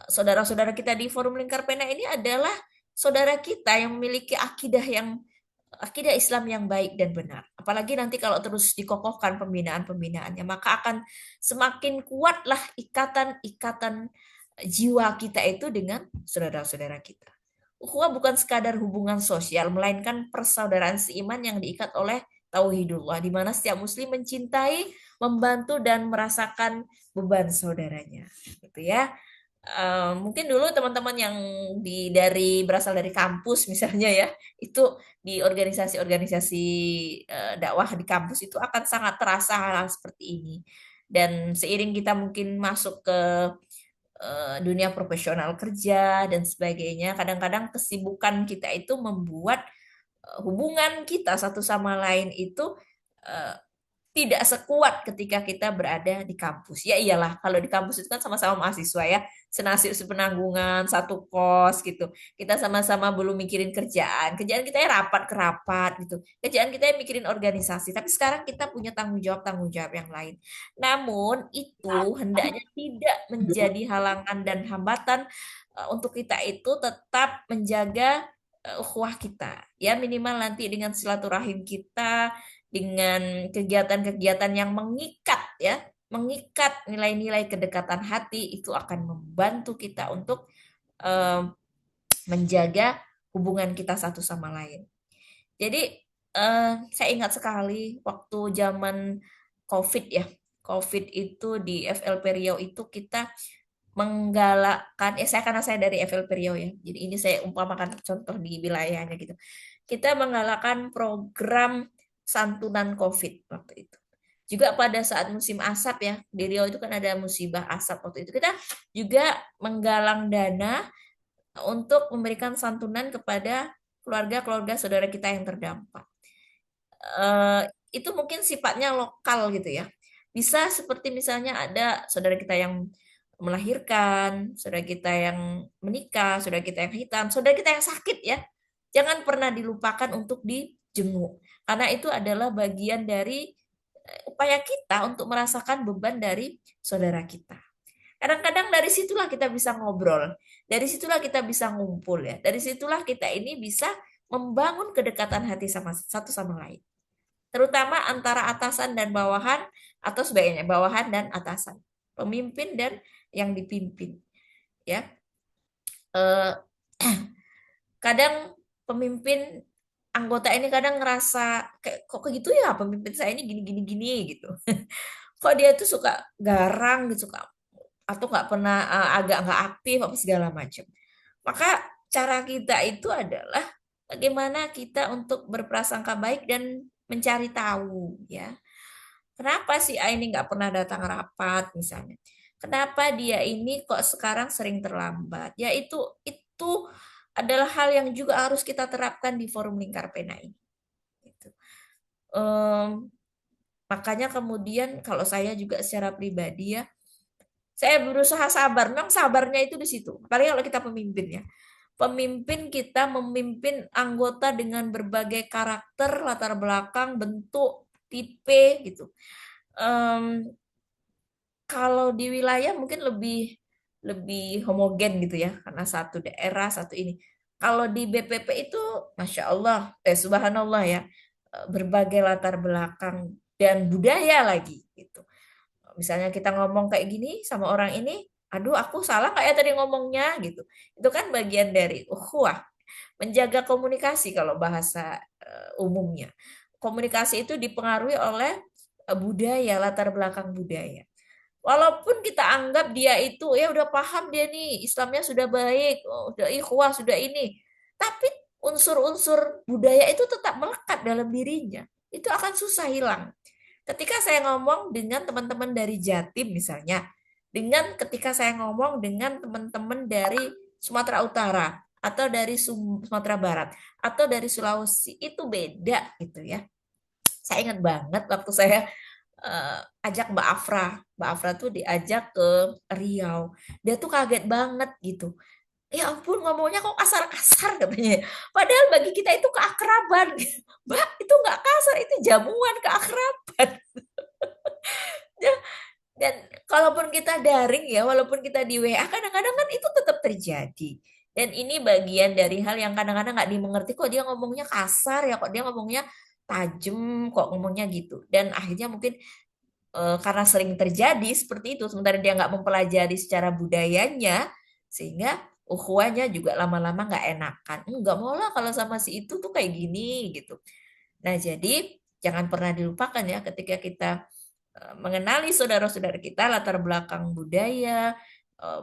[SPEAKER 4] saudara-saudara kita di Forum Lingkar Pena ini adalah saudara kita yang memiliki akidah Islam yang baik dan benar. Apalagi nanti kalau terus dikokohkan pembinaan-pembinaannya, maka akan semakin kuatlah ikatan-ikatan jiwa kita itu dengan saudara-saudara kita. Ukhuwah bukan sekadar hubungan sosial, melainkan persaudaraan seiman yang diikat oleh tauhidullah, di mana setiap muslim mencintai, membantu dan merasakan beban saudaranya, gitu ya. Mungkin dulu teman-teman yang berasal dari kampus misalnya ya, itu di organisasi-organisasi dakwah di kampus itu akan sangat terasa hal-hal seperti ini. Dan seiring kita mungkin masuk ke dunia profesional kerja dan sebagainya, kadang-kadang kesibukan kita itu membuat hubungan kita satu sama lain itu eh, tidak sekuat ketika kita berada di kampus. Ya iyalah, kalau di kampus itu kan sama-sama mahasiswa ya, senasib sepenanggungan, satu kos gitu. Kita sama-sama belum mikirin kerjaan. Kerjaan kita ya rapat ke rapat gitu. Kerjaan kita ya mikirin organisasi. Tapi sekarang kita punya tanggung jawab yang lain. Namun itu hendaknya tidak menjadi halangan dan hambatan untuk kita itu tetap menjaga ukhuwah kita. Ya minimal nanti dengan silaturahim kita, dengan kegiatan-kegiatan yang mengikat ya, mengikat nilai-nilai kedekatan hati itu akan membantu kita untuk eh, menjaga hubungan kita satu sama lain. Jadi saya ingat sekali waktu zaman COVID ya, COVID itu di FLP Riau itu kita menggalakkan, karena saya dari FLP Riau ya, jadi ini saya umpamakan contoh di wilayahnya gitu. Kita menggalakkan program santunan COVID waktu itu. Juga pada saat musim asap ya, di Riau itu kan ada musibah asap waktu itu. Kita juga menggalang dana untuk memberikan santunan kepada keluarga-keluarga saudara kita yang terdampak. Itu mungkin sifatnya lokal gitu ya. Bisa seperti misalnya ada saudara kita yang melahirkan, saudara kita yang menikah, saudara kita yang hitam, saudara kita yang sakit ya. Jangan pernah dilupakan untuk dijenguk. Karena itu adalah bagian dari upaya kita untuk merasakan beban dari saudara kita. Kadang-kadang dari situlah kita bisa ngobrol, dari situlah kita bisa ngumpul ya, dari situlah kita ini bisa membangun kedekatan hati sama satu sama lain. Terutama antara atasan dan bawahan atau sebaliknya bawahan dan atasan, pemimpin dan yang dipimpin. Ya, kadang pemimpin anggota ini kadang ngerasa kayak kok gitu ya pemimpin saya ini gini gitu. Kok dia tuh suka garang gitu, suka atau nggak pernah agak nggak aktif apa segala macam. Maka cara kita itu adalah bagaimana kita untuk berprasangka baik dan mencari tahu ya. Kenapa sih A ini nggak pernah datang rapat misalnya? Kenapa dia ini kok sekarang sering terlambat? Ya itu adalah hal yang juga harus kita terapkan di Forum Lingkar Pena ini. Gitu. Makanya kemudian kalau saya juga secara pribadi ya, saya berusaha sabar. Memang sabarnya itu di situ. Apalagi kalau kita pemimpin ya. Pemimpin kita memimpin anggota dengan berbagai karakter, latar belakang, bentuk, tipe gitu. Kalau di wilayah mungkin lebih homogen gitu ya, karena satu daerah satu ini. Kalau di BPP itu, masya Allah, subhanallah ya, berbagai latar belakang dan budaya lagi gitu. Misalnya kita ngomong kayak gini sama orang ini, aduh aku salah nggak ya tadi ngomongnya gitu. Itu kan bagian dari ukhuwah, menjaga komunikasi kalau bahasa umumnya. Komunikasi itu dipengaruhi oleh budaya, latar belakang budaya. Walaupun kita anggap dia itu ya udah paham dia nih, Islamnya sudah baik, udah ikhwah, sudah ini. Tapi unsur-unsur budaya itu tetap melekat dalam dirinya. Itu akan susah hilang. Ketika saya ngomong dengan teman-teman dari Jatim misalnya, dengan ketika saya ngomong dengan teman-teman dari Sumatera Utara atau dari Sumatera Barat atau dari Sulawesi, itu beda gitu ya. Saya ingat banget waktu saya ajak Mbak Afra. Mbak Afra tuh diajak ke Riau. Dia tuh kaget banget gitu. ya ampun ngomongnya kok kasar-kasar katanya. Padahal bagi kita itu keakraban. Mbak, itu nggak kasar, itu jamuan keakraban. Ya, dan kalaupun kita daring ya, walaupun kita di WA, kadang-kadang kan itu tetap terjadi. Dan ini bagian dari hal yang kadang-kadang nggak dimengerti, kok dia ngomongnya kasar ya, kok dia ngomongnya tajam, kok ngomongnya gitu. Dan akhirnya mungkin karena sering terjadi seperti itu, sementara dia nggak mempelajari secara budayanya, sehingga ukhuwahnya juga lama-lama nggak enakan. Nggak mau lah kalau sama si itu tuh kayak gini gitu. Nah, jadi jangan pernah dilupakan ya ketika kita mengenali saudara-saudara kita, latar belakang budaya,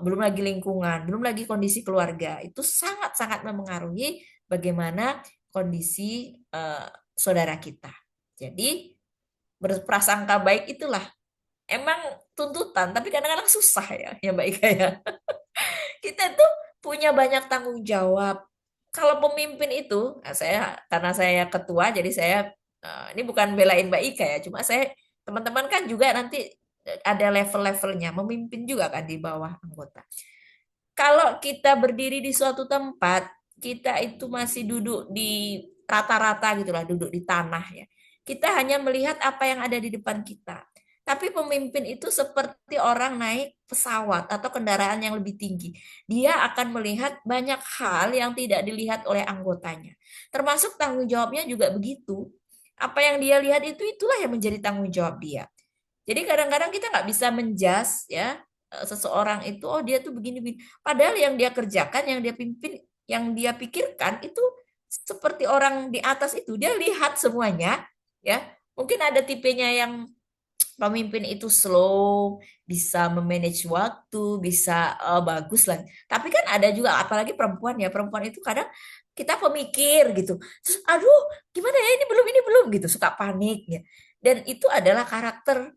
[SPEAKER 4] belum lagi lingkungan, belum lagi kondisi keluarga. Itu sangat-sangat memengaruhi bagaimana kondisi saudara kita. Jadi berprasangka baik itulah emang tuntutan, tapi kadang-kadang susah ya Mbak Ika ya. Kita tuh punya banyak tanggung jawab. Kalau pemimpin itu, nah karena saya ketua, jadi saya ini bukan belain Mbak Ika ya, cuma saya teman-teman kan juga nanti ada level-levelnya, memimpin juga kan di bawah anggota. Kalau kita berdiri di suatu tempat, kita itu masih duduk di rata-rata gitulah, duduk di tanah ya. Kita hanya melihat apa yang ada di depan kita. Tapi pemimpin itu seperti orang naik pesawat atau kendaraan yang lebih tinggi. Dia akan melihat banyak hal yang tidak dilihat oleh anggotanya. Termasuk tanggung jawabnya juga begitu. Apa yang dia lihat itu itulah yang menjadi tanggung jawab dia. Jadi kadang-kadang kita nggak bisa menjas ya seseorang itu, oh dia tuh begini-begini. Padahal yang dia kerjakan, yang dia pimpin, yang dia pikirkan itu seperti orang di atas itu. Dia lihat semuanya ya. Mungkin ada tipenya yang pemimpin itu slow, bisa memanage waktu, bisa bagus lah. Tapi kan ada juga, apalagi perempuan ya, perempuan itu kadang kita pemikir gitu. Terus, aduh, gimana ya ini belum gitu, suka panik ya. Dan itu adalah karakter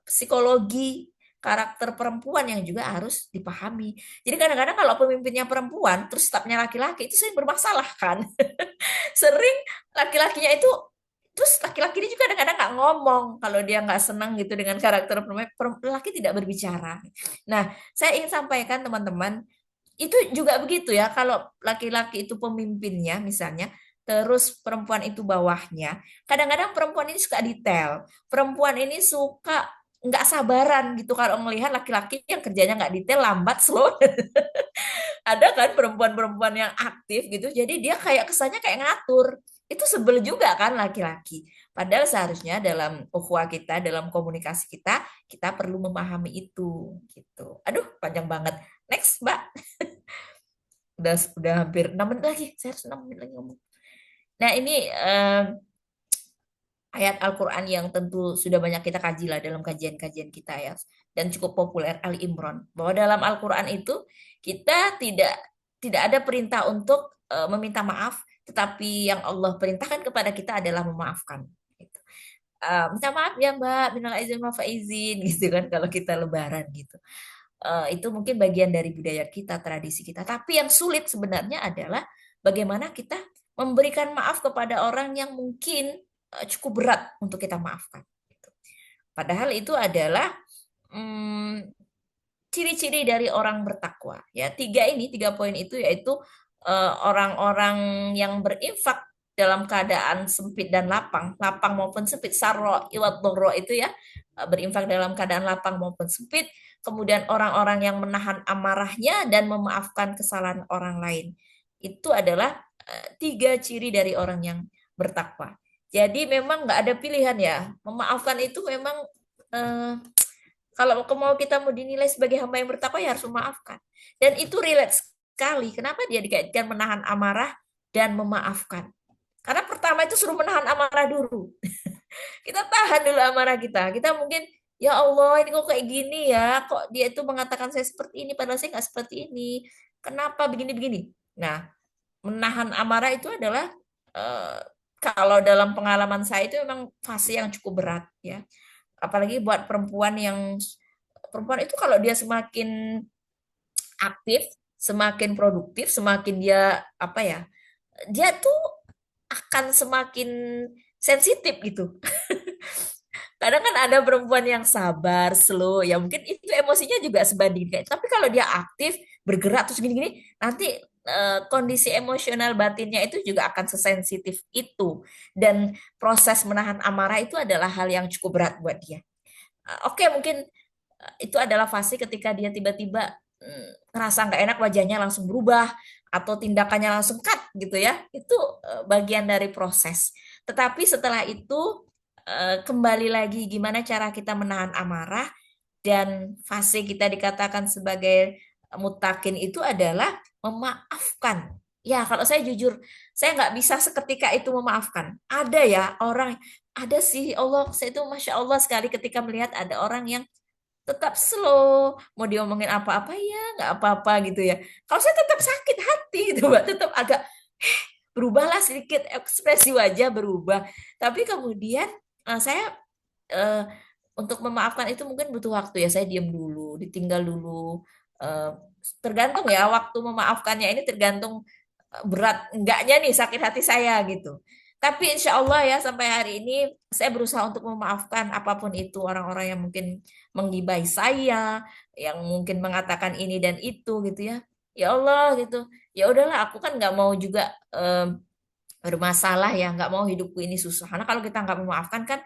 [SPEAKER 4] psikologi karakter perempuan yang juga harus dipahami. Jadi kadang-kadang kalau pemimpinnya perempuan, terus stafnya laki-laki, itu sering bermasalah kan. Sering laki-lakinya itu terus laki-laki ini juga kadang-kadang nggak ngomong kalau dia nggak senang gitu dengan karakter perempuan, laki tidak berbicara. Nah, saya ingin sampaikan teman-teman, itu juga begitu ya, kalau laki-laki itu pemimpinnya misalnya, terus perempuan itu bawahnya, kadang-kadang perempuan ini suka detail, perempuan ini suka nggak sabaran gitu kalau melihat laki-laki yang kerjanya nggak detail, lambat, slow. Ada kan perempuan-perempuan yang aktif gitu, jadi dia kayak kesannya kayak ngatur. Itu sebel juga kan laki-laki. Padahal seharusnya dalam ukhuwah kita, dalam komunikasi kita, kita perlu memahami itu gitu. Aduh, panjang banget. Next, Mbak. Udah hampir 6 menit lagi. Saya harus 6 menit lagi ngomong. Nah, ini ayat Al-Quran yang tentu sudah banyak kita kaji lah dalam kajian-kajian kita ya. Dan cukup populer, Ali Imran. Bahwa dalam Al-Quran itu kita tidak ada perintah untuk meminta maaf, tetapi yang Allah perintahkan kepada kita adalah memaafkan. Gitu. Minta maaf ya Mbak, minal aizin wa faizin gitu kan kalau kita lebaran gitu. Itu mungkin bagian dari budaya kita, tradisi kita. Tapi yang sulit sebenarnya adalah bagaimana kita memberikan maaf kepada orang yang mungkin cukup berat untuk kita maafkan. Gitu. Padahal itu adalah ciri-ciri dari orang bertakwa. Ya, tiga poin itu yaitu orang-orang yang berinfak dalam keadaan sempit dan lapang, lapang maupun sempit, sarro iwat doro itu ya, berinfak dalam keadaan lapang maupun sempit, kemudian orang-orang yang menahan amarahnya dan memaafkan kesalahan orang lain. Itu adalah tiga ciri dari orang yang bertakwa. Jadi memang nggak ada pilihan ya, memaafkan itu memang kalau mau kita mau dinilai sebagai hamba yang bertakwa ya harus memaafkan. Dan itu relate sekali. Kenapa dia dikaitkan menahan amarah dan memaafkan? Karena pertama itu suruh menahan amarah dulu. Kita tahan dulu amarah kita. Kita mungkin, ya Allah ini kok kayak gini ya. Kok dia itu mengatakan saya seperti ini, padahal saya nggak seperti ini. Kenapa begini-begini? Nah, menahan amarah itu adalah, kalau dalam pengalaman saya itu memang fase yang cukup berat ya. Apalagi buat perempuan itu kalau dia semakin aktif, semakin produktif, semakin dia apa ya, dia tuh akan semakin sensitif gitu. Kadang kan ada perempuan yang sabar, slow, ya mungkin itu emosinya juga sebanding. Tapi kalau dia aktif, bergerak terus gini-gini, nanti kondisi emosional batinnya itu juga akan sesensitif itu. Dan proses menahan amarah itu adalah hal yang cukup berat buat dia. Oke, mungkin itu adalah fase ketika dia tiba-tiba ngerasa nggak enak, wajahnya langsung berubah atau tindakannya langsung cut gitu ya. Itu bagian dari proses. Tetapi setelah itu kembali lagi gimana cara kita menahan amarah, dan fase kita dikatakan sebagai mutakin itu adalah memaafkan. Ya, kalau saya jujur, saya nggak bisa seketika itu memaafkan. Ada ya orang, ada sih Allah, saya itu Masya Allah sekali ketika melihat ada orang yang tetap slow, mau diomongin apa-apa ya nggak apa-apa gitu ya. Kalau saya tetap sakit hati gitu, Mbak, tetap agak berubahlah sedikit ekspresi wajah berubah. Tapi kemudian saya eh, untuk memaafkan itu mungkin butuh waktu ya. Saya diam dulu, ditinggal dulu. Eh, Tergantung ya waktu memaafkannya ini tergantung berat enggaknya nih sakit hati saya gitu. Tapi insya Allah ya sampai hari ini saya berusaha untuk memaafkan apapun itu orang-orang yang mungkin menggibai saya, yang mungkin mengatakan ini dan itu gitu ya. Ya Allah gitu. Ya udahlah aku kan nggak mau juga bermasalah ya, nggak mau hidupku ini susah. Karena kalau kita nggak memaafkan kan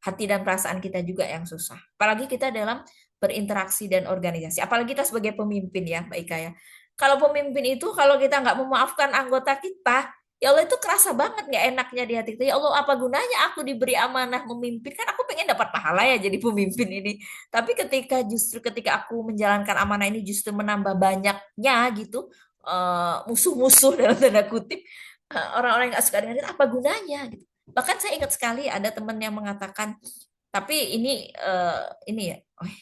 [SPEAKER 4] hati dan perasaan kita juga yang susah. Apalagi kita dalam berinteraksi dan organisasi. Apalagi kita sebagai pemimpin ya, Mbak Ika ya. Kalau pemimpin itu kalau kita nggak memaafkan anggota kita, ya Allah itu kerasa banget nggak enaknya di hati kita. Ya Allah apa gunanya aku diberi amanah memimpin? Kan aku pengen dapat pahala ya jadi pemimpin ini. Tapi ketika aku menjalankan amanah ini justru menambah banyaknya gitu musuh-musuh dalam tanda kutip, orang-orang yang nggak suka dengan itu apa gunanya gitu. Bahkan saya ingat sekali ada teman yang mengatakan, tapi ini ya, oh,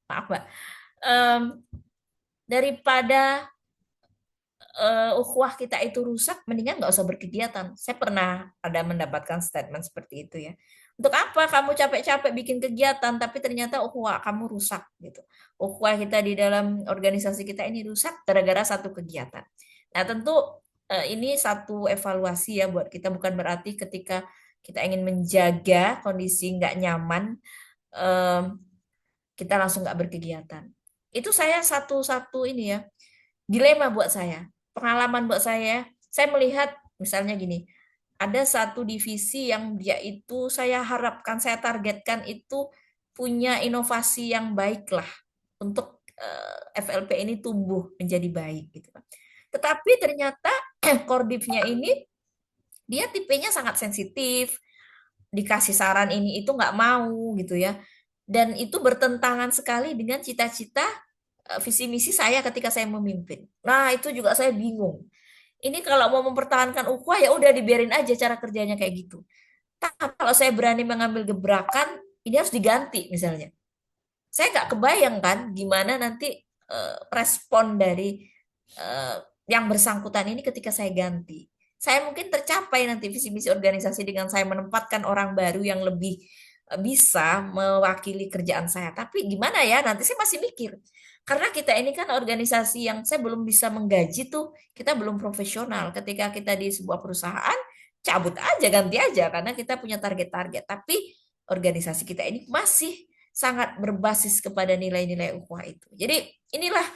[SPEAKER 4] maaf Mbak. Em, Daripada ukhuwah kita itu rusak, mendingan nggak usah berkegiatan. Saya pernah ada mendapatkan statement seperti itu ya. Untuk apa kamu capek-capek bikin kegiatan, tapi ternyata ukhuwah kamu rusak gitu. Ukhuwah kita di dalam organisasi kita ini rusak gara-gara satu kegiatan. Nah tentu ini satu evaluasi ya buat kita, bukan berarti ketika kita ingin menjaga kondisi nggak nyaman, em, kita langsung nggak berkegiatan. Itu saya satu-satu ini ya, dilema buat saya, pengalaman buat saya melihat misalnya gini, ada satu divisi yang dia itu saya harapkan, saya targetkan itu punya inovasi yang baik lah untuk FLP ini tumbuh menjadi baik gitu kan. Tetapi ternyata Kordifnya ini dia tipenya sangat sensitif, dikasih saran ini itu nggak mau gitu ya. Dan itu bertentangan sekali dengan cita-cita visi misi saya ketika saya memimpin. Nah, itu juga saya bingung. Ini kalau mau mempertahankan ukhuwah ya udah dibiarin aja cara kerjanya kayak gitu. Tapi kalau saya berani mengambil gebrakan, ini harus diganti misalnya. Saya nggak kebayang kan gimana nanti respon dari yang bersangkutan ini ketika saya ganti. Saya mungkin tercapai nanti visi misi organisasi dengan saya menempatkan orang baru yang lebih bisa mewakili kerjaan saya. Tapi gimana ya? Nanti saya masih mikir. Karena kita ini kan organisasi yang saya belum bisa menggaji tuh, kita belum profesional. Ketika kita di sebuah perusahaan, cabut aja, ganti aja karena kita punya target-target. Tapi organisasi kita ini masih sangat berbasis kepada nilai-nilai ukhuwah itu. Jadi inilah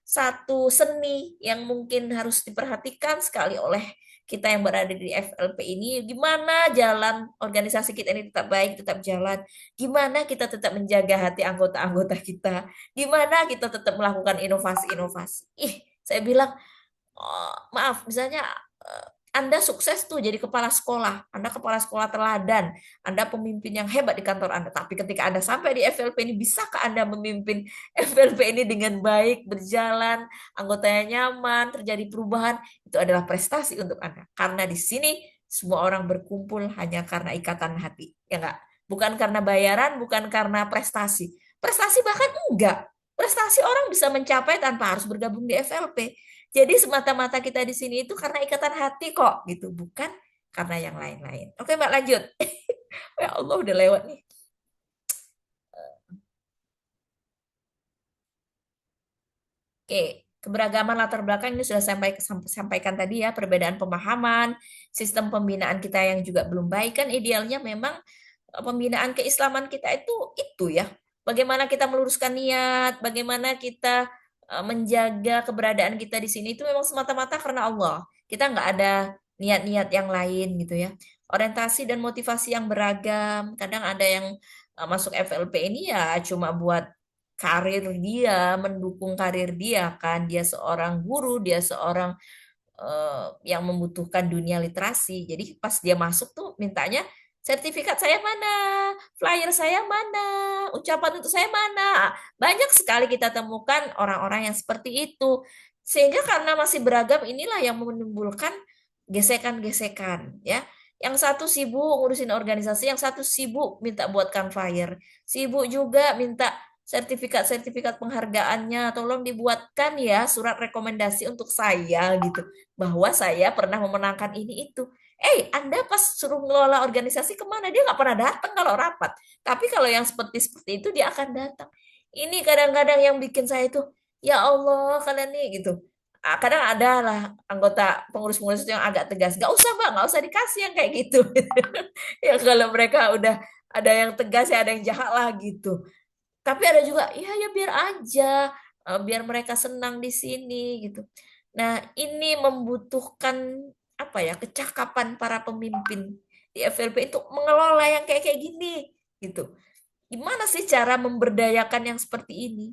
[SPEAKER 4] satu seni yang mungkin harus diperhatikan sekali oleh kita yang berada di FLP ini. Gimana jalan organisasi kita ini tetap baik, tetap jalan. Gimana kita tetap menjaga hati anggota-anggota kita. Gimana kita tetap melakukan inovasi-inovasi. Saya bilang, oh, maaf, misalnya Anda sukses tuh jadi kepala sekolah, Anda kepala sekolah teladan, Anda pemimpin yang hebat di kantor Anda. Tapi ketika Anda sampai di FLP ini, bisakah Anda memimpin FLP ini dengan baik, berjalan, anggotanya nyaman, terjadi perubahan? Itu adalah prestasi untuk Anda. Karena di sini semua orang berkumpul hanya karena ikatan hati. Ya enggak? Bukan karena bayaran, bukan karena prestasi. Prestasi bahkan enggak. Prestasi orang bisa mencapai tanpa harus bergabung di FLP. Jadi semata-mata kita di sini itu karena ikatan hati kok gitu, bukan karena yang lain-lain. Oke, Mbak lanjut. Ya Allah udah lewat nih. Oke, keberagaman latar belakang ini sudah sampaikan tadi ya, perbedaan pemahaman, sistem pembinaan kita yang juga belum baik kan idealnya memang pembinaan keislaman kita itu ya. Bagaimana kita meluruskan niat, bagaimana kita menjaga keberadaan kita di sini itu memang semata-mata karena Allah. Kita nggak ada niat-niat yang lain gitu ya. Orientasi dan motivasi yang beragam. Kadang ada yang masuk FLP ini ya cuma buat karir dia, mendukung karir dia kan. Dia seorang guru, dia seorang yang membutuhkan dunia literasi. Jadi pas dia masuk tuh mintanya sertifikat saya mana, flyer saya mana, ucapan untuk saya mana. Banyak sekali kita temukan orang-orang yang seperti itu. Sehingga karena masih beragam inilah yang menimbulkan gesekan-gesekan ya. Yang satu sibuk ngurusin organisasi, yang satu sibuk minta buatkan flyer. Sibuk juga minta sertifikat-sertifikat penghargaannya, tolong dibuatkan ya surat rekomendasi untuk saya gitu bahwa saya pernah memenangkan ini itu. Anda pas suruh ngelola organisasi kemana? Dia nggak pernah datang kalau rapat. Tapi kalau yang seperti itu dia akan datang. Ini kadang-kadang yang bikin saya itu, ya Allah kalian nih gitu. Kadang ada lah anggota pengurus-pengurus itu yang agak tegas. Nggak usah Mbak, nggak usah dikasih yang kayak gitu. Ya kalau mereka udah ada yang tegas ya ada yang jahat lah gitu. Tapi ada juga, ya biar aja, biar mereka senang di sini gitu. Nah, ini membutuhkan apa ya, kecakapan para pemimpin di FLP itu mengelola yang kayak kayak gini gitu. Gimana sih cara memberdayakan yang seperti ini?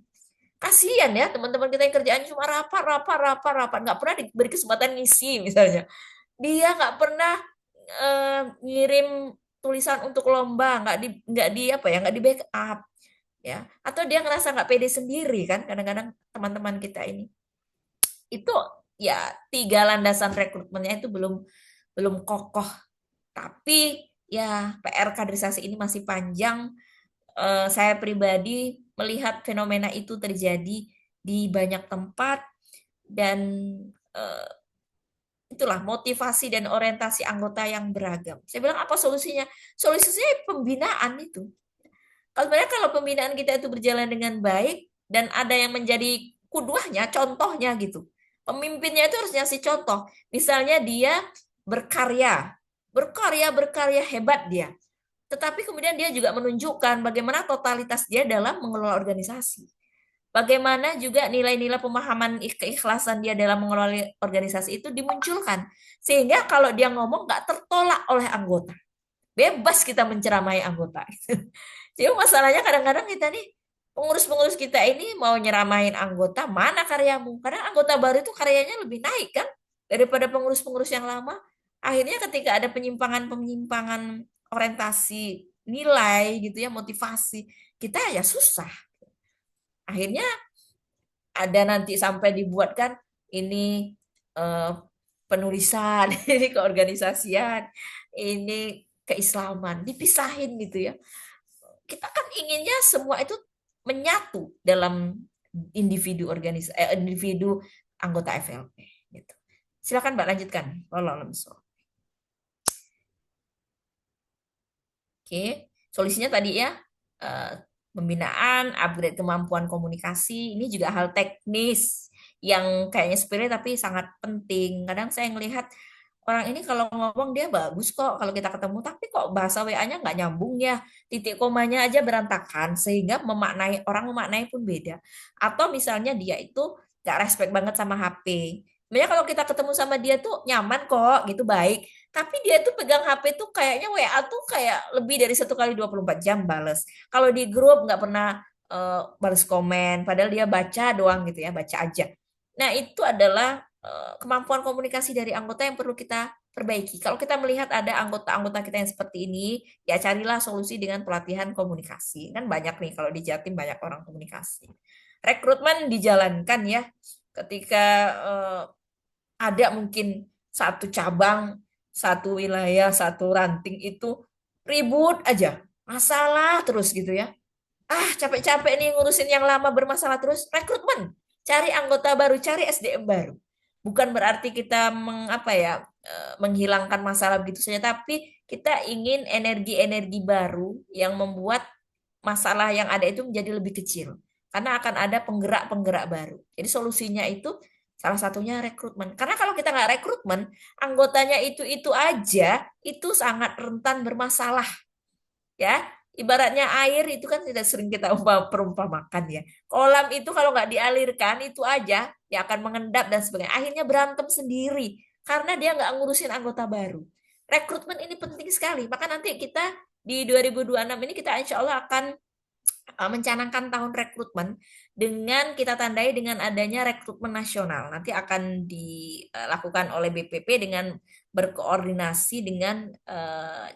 [SPEAKER 4] Kasihan ya teman-teman kita yang kerjaannya cuma rapat, rapat, rapat, rapat, nggak pernah diberi kesempatan ngisi misalnya. Dia nggak pernah ngirim tulisan untuk lomba, nggak di apa ya, nggak di backup ya, atau dia ngerasa nggak pede sendiri kan kadang-kadang teman-teman kita ini itu ya 3 landasan rekrutmennya itu belum belum kokoh, tapi ya PR kaderisasi ini masih panjang. Saya pribadi melihat fenomena itu terjadi di banyak tempat dan eh, itulah motivasi dan orientasi anggota yang beragam. Saya bilang apa solusinya? Solusinya pembinaan itu. Sebenarnya kalau pembinaan kita itu berjalan dengan baik dan ada yang menjadi kuduahnya, contohnya gitu. Pemimpinnya itu harus ngasih contoh. Misalnya dia berkarya, berkarya hebat dia. Tetapi kemudian dia juga menunjukkan bagaimana totalitas dia dalam mengelola organisasi. Bagaimana juga nilai-nilai pemahaman keikhlasan dia dalam mengelola organisasi itu dimunculkan. Sehingga kalau dia ngomong nggak tertolak oleh anggota. Bebas kita menceramai anggota. Jadi masalahnya kadang-kadang kita nih, pengurus-pengurus kita ini mau nyeramain anggota, mana karyamu? Karena anggota baru itu karyanya lebih naik kan daripada pengurus-pengurus yang lama. Akhirnya ketika ada penyimpangan-penyimpangan orientasi, nilai gitu ya, motivasi, kita ya susah. Akhirnya ada nanti sampai dibuatkan ini eh, penulisan, ini keorganisasian, ini keislaman, dipisahin gitu ya. Kita kan inginnya semua itu menyatu dalam individu anggota FLP gitu. Silakan Mbak lanjutkan. Oke, solusinya tadi ya pembinaan, upgrade kemampuan komunikasi, ini juga hal teknis yang kayaknya sepele tapi sangat penting. Kadang saya melihat orang ini kalau ngomong dia bagus kok kalau kita ketemu, tapi kok bahasa WA-nya nggak nyambung ya, titik komanya aja berantakan, sehingga orang memaknai pun beda. Atau misalnya dia itu nggak respect banget sama HP. Sebenarnya kalau kita ketemu sama dia tuh nyaman kok, gitu baik. Tapi dia tuh pegang HP tuh kayaknya WA tuh kayak lebih dari 1 kali 24 jam bales. Kalau di grup nggak pernah balas komen, padahal dia baca doang gitu ya, baca aja. Nah itu adalah kemampuan komunikasi dari anggota yang perlu kita perbaiki. Kalau kita melihat ada anggota-anggota kita yang seperti ini, ya carilah solusi dengan pelatihan komunikasi. Kan banyak nih kalau di Jatim banyak orang komunikasi. Rekrutmen dijalankan ya. Ketika ada mungkin satu cabang, satu wilayah, satu ranting itu ribut aja, masalah terus gitu ya. Capek-capek nih ngurusin yang lama bermasalah terus, rekrutmen. Cari anggota baru, cari SDM baru. Bukan berarti kita menghilangkan masalah begitu saja, tapi kita ingin energi-energi baru yang membuat masalah yang ada itu menjadi lebih kecil. Karena akan ada penggerak-penggerak baru. Jadi solusinya itu salah satunya rekrutmen. Karena kalau kita nggak rekrutmen, anggotanya itu aja, itu sangat rentan bermasalah. ya. Ibaratnya air itu kan tidak sering kita perumpamakan ya. Kolam itu kalau nggak dialirkan itu aja ya akan mengendap dan sebagainya. Akhirnya berantem sendiri karena dia nggak ngurusin anggota baru. Rekrutmen ini penting sekali. Maka nanti kita di 2026 ini kita insya Allah akan mencanangkan tahun rekrutmen dengan kita tandai dengan adanya rekrutmen nasional. Nanti akan dilakukan oleh BPP dengan berkoordinasi dengan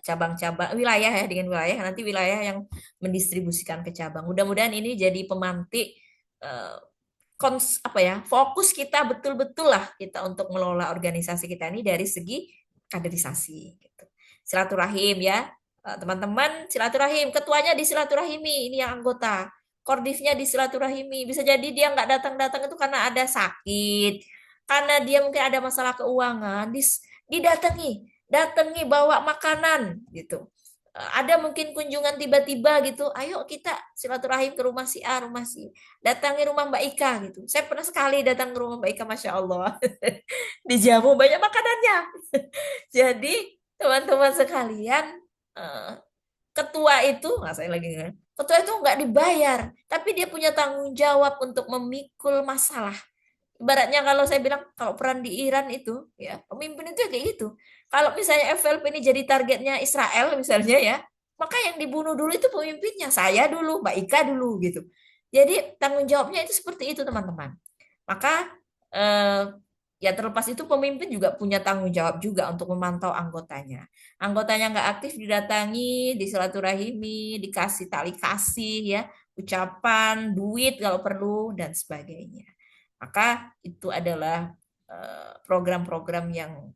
[SPEAKER 4] cabang-cabang wilayah ya, dengan wilayah nanti wilayah yang mendistribusikan ke cabang. Mudah-mudahan ini jadi pemantik eh, apa ya, fokus kita betul-betul lah kita untuk mengelola organisasi kita ini dari segi kaderisasi gitu. Silaturahim ya. Teman-teman silaturahim, ketuanya disilaturahimi, ini yang anggota. Kordifnya disilaturahimi. Bisa jadi dia nggak datang-datang itu karena ada sakit, karena dia mungkin ada masalah keuangan, didatangi, datangi bawa makanan gitu. Ada mungkin kunjungan tiba-tiba gitu, ayo kita silaturahim ke rumah si A, rumah si, datangi rumah Mbak Ika gitu. Saya pernah sekali datang ke rumah Mbak Ika, Masya Allah. Dijamu banyak makanannya. Jadi teman-teman sekalian, eh, ketua itu, nah saya lagi ingat, ketua itu nggak dibayar, tapi dia punya tanggung jawab untuk memikul masalah. Ibaratnya kalau saya bilang, kalau perang di Iran itu, ya pemimpin itu kayak gitu. Kalau misalnya FLP ini jadi targetnya Israel misalnya ya, maka yang dibunuh dulu itu pemimpinnya, saya dulu, Mbak Ika dulu gitu. Jadi tanggung jawabnya itu seperti itu teman-teman. Maka eh, ya terlepas itu pemimpin juga punya tanggung jawab juga untuk memantau anggotanya. Anggotanya nggak aktif didatangi, disilaturahimi, dikasih tali kasih ya, ucapan, duit kalau perlu dan sebagainya. Maka itu adalah program-program yang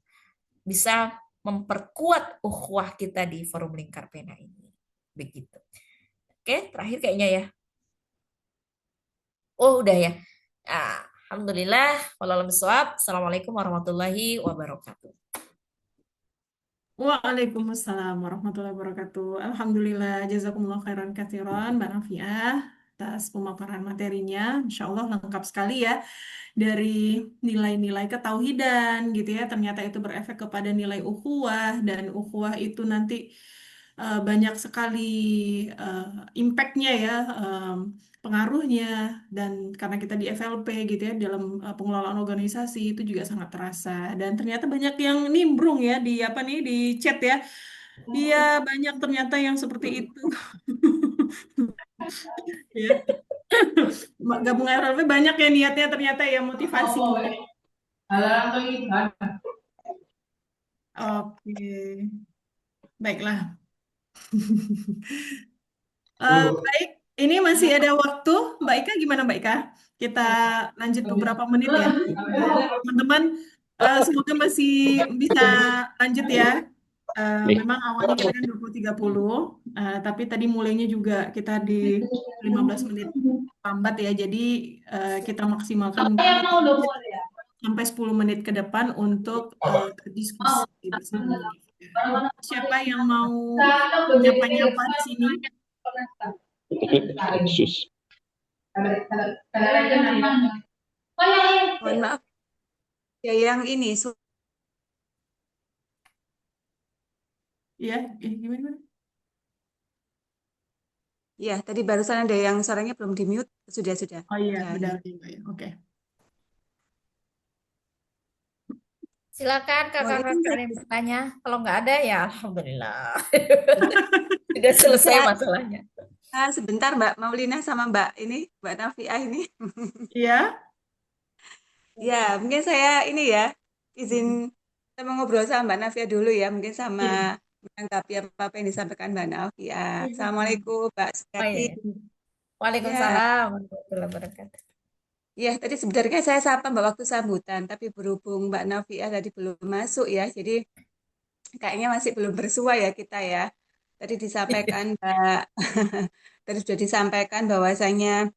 [SPEAKER 4] bisa memperkuat ukhuwah kita di Forum Lingkar Pena ini. Begitu. Oke, terakhir kayaknya ya. Oh, udah ya. Alhamdulillah. Waalaikumsalam. Assalamualaikum warahmatullahi wabarakatuh.
[SPEAKER 1] Waalaikumsalam warahmatullahi wabarakatuh. Alhamdulillah, jazakumullah khairan katsiran, Mbak Nafiah, atas pemaparan materinya. Insya Allah lengkap sekali ya, dari nilai-nilai ketauhidan gitu ya. Ternyata itu berefek kepada nilai ukhuwah, dan ukhuwah itu nanti banyak sekali eh, impact-nya ya, pengaruhnya, dan karena kita di FLP gitu ya, dalam pengelolaan organisasi itu juga sangat terasa. Dan ternyata banyak yang nimbrung ya di apa nih, di chat ya. Iya, banyak ternyata yang seperti itu. Ya. Gabung FLP banyak ya niatnya, ternyata ya motivasi. Oke, baiklah. Baik, ini masih ada waktu. Mbak Ika, gimana Mbak Ika? Kita lanjut beberapa menit ya. Teman-teman, semoga masih bisa lanjut ya.
[SPEAKER 3] Nih,
[SPEAKER 1] Memang awalnya kita kan 20.30, tapi tadi mulainya juga kita di 15 menit lambat ya. Jadi kita maksimalkan mungkin 5 sampai 10 menit ke depan untuk diskusi bersama. Siapa yang mau nyapa-nyapa di sini?
[SPEAKER 3] sus.
[SPEAKER 2] Mohon maaf, ya yang ini,
[SPEAKER 1] Ya, gimana?
[SPEAKER 2] ya tadi barusan ada yang suaranya belum di mute, sudah.
[SPEAKER 1] Oh iya,
[SPEAKER 2] Udah,
[SPEAKER 1] benar
[SPEAKER 2] ya.
[SPEAKER 1] ya, Mbak, ya. Oke.
[SPEAKER 4] Silakan
[SPEAKER 2] Mohon izin
[SPEAKER 4] kakak-kakak
[SPEAKER 2] saya
[SPEAKER 4] ada yang bertanya. Kalau nggak ada ya alhamdulillah. Sudah selesai
[SPEAKER 2] bisa
[SPEAKER 4] masalahnya.
[SPEAKER 2] sebentar Mbak Maulina sama Mbak Nafiah ini.
[SPEAKER 1] Iya.
[SPEAKER 2] Ya, mungkin saya ini ya, izin kita mau ngobrol sama Mbak Nafia dulu ya, mungkin sama
[SPEAKER 1] Iya.
[SPEAKER 2] menanggapi apa yang disampaikan Mbak Nafia.
[SPEAKER 1] Iya.
[SPEAKER 2] Assalamualaikum Mbak
[SPEAKER 4] Oh
[SPEAKER 2] Sugati.
[SPEAKER 4] iya, iya.
[SPEAKER 2] Ya,
[SPEAKER 4] Waalaikumsalam warahmatullahi wabarakatuh.
[SPEAKER 2] ya tadi sebenarnya saya sapa Mbak waktu sambutan, tapi berhubung Mbak Nafia tadi belum masuk ya, jadi kayaknya masih belum bersua ya kita ya. Tadi disampaikan Mbak, tadi sudah disampaikan bahwasanya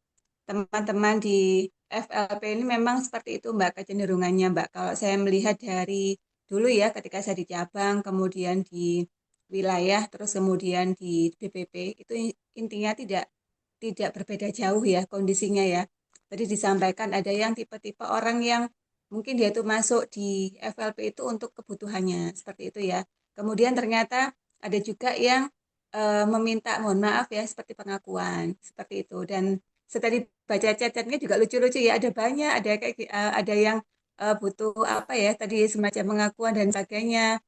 [SPEAKER 2] teman-teman di FLP ini memang seperti itu Mbak kecenderungannya Mbak. Kalau saya melihat dari dulu ya ketika saya di cabang, kemudian di wilayah, terus kemudian di BPP, itu intinya tidak tidak berbeda jauh ya kondisinya ya. Tadi disampaikan ada yang tipe-tipe orang yang mungkin dia itu masuk di FLP itu untuk kebutuhannya seperti itu ya. Kemudian ternyata ada juga yang meminta mohon maaf ya seperti pengakuan seperti itu. Dan setelah dibaca chat-chatnya juga lucu-lucu ya, ada banyak, ada kayak ada yang butuh apa ya tadi semacam pengakuan dan sebagainya.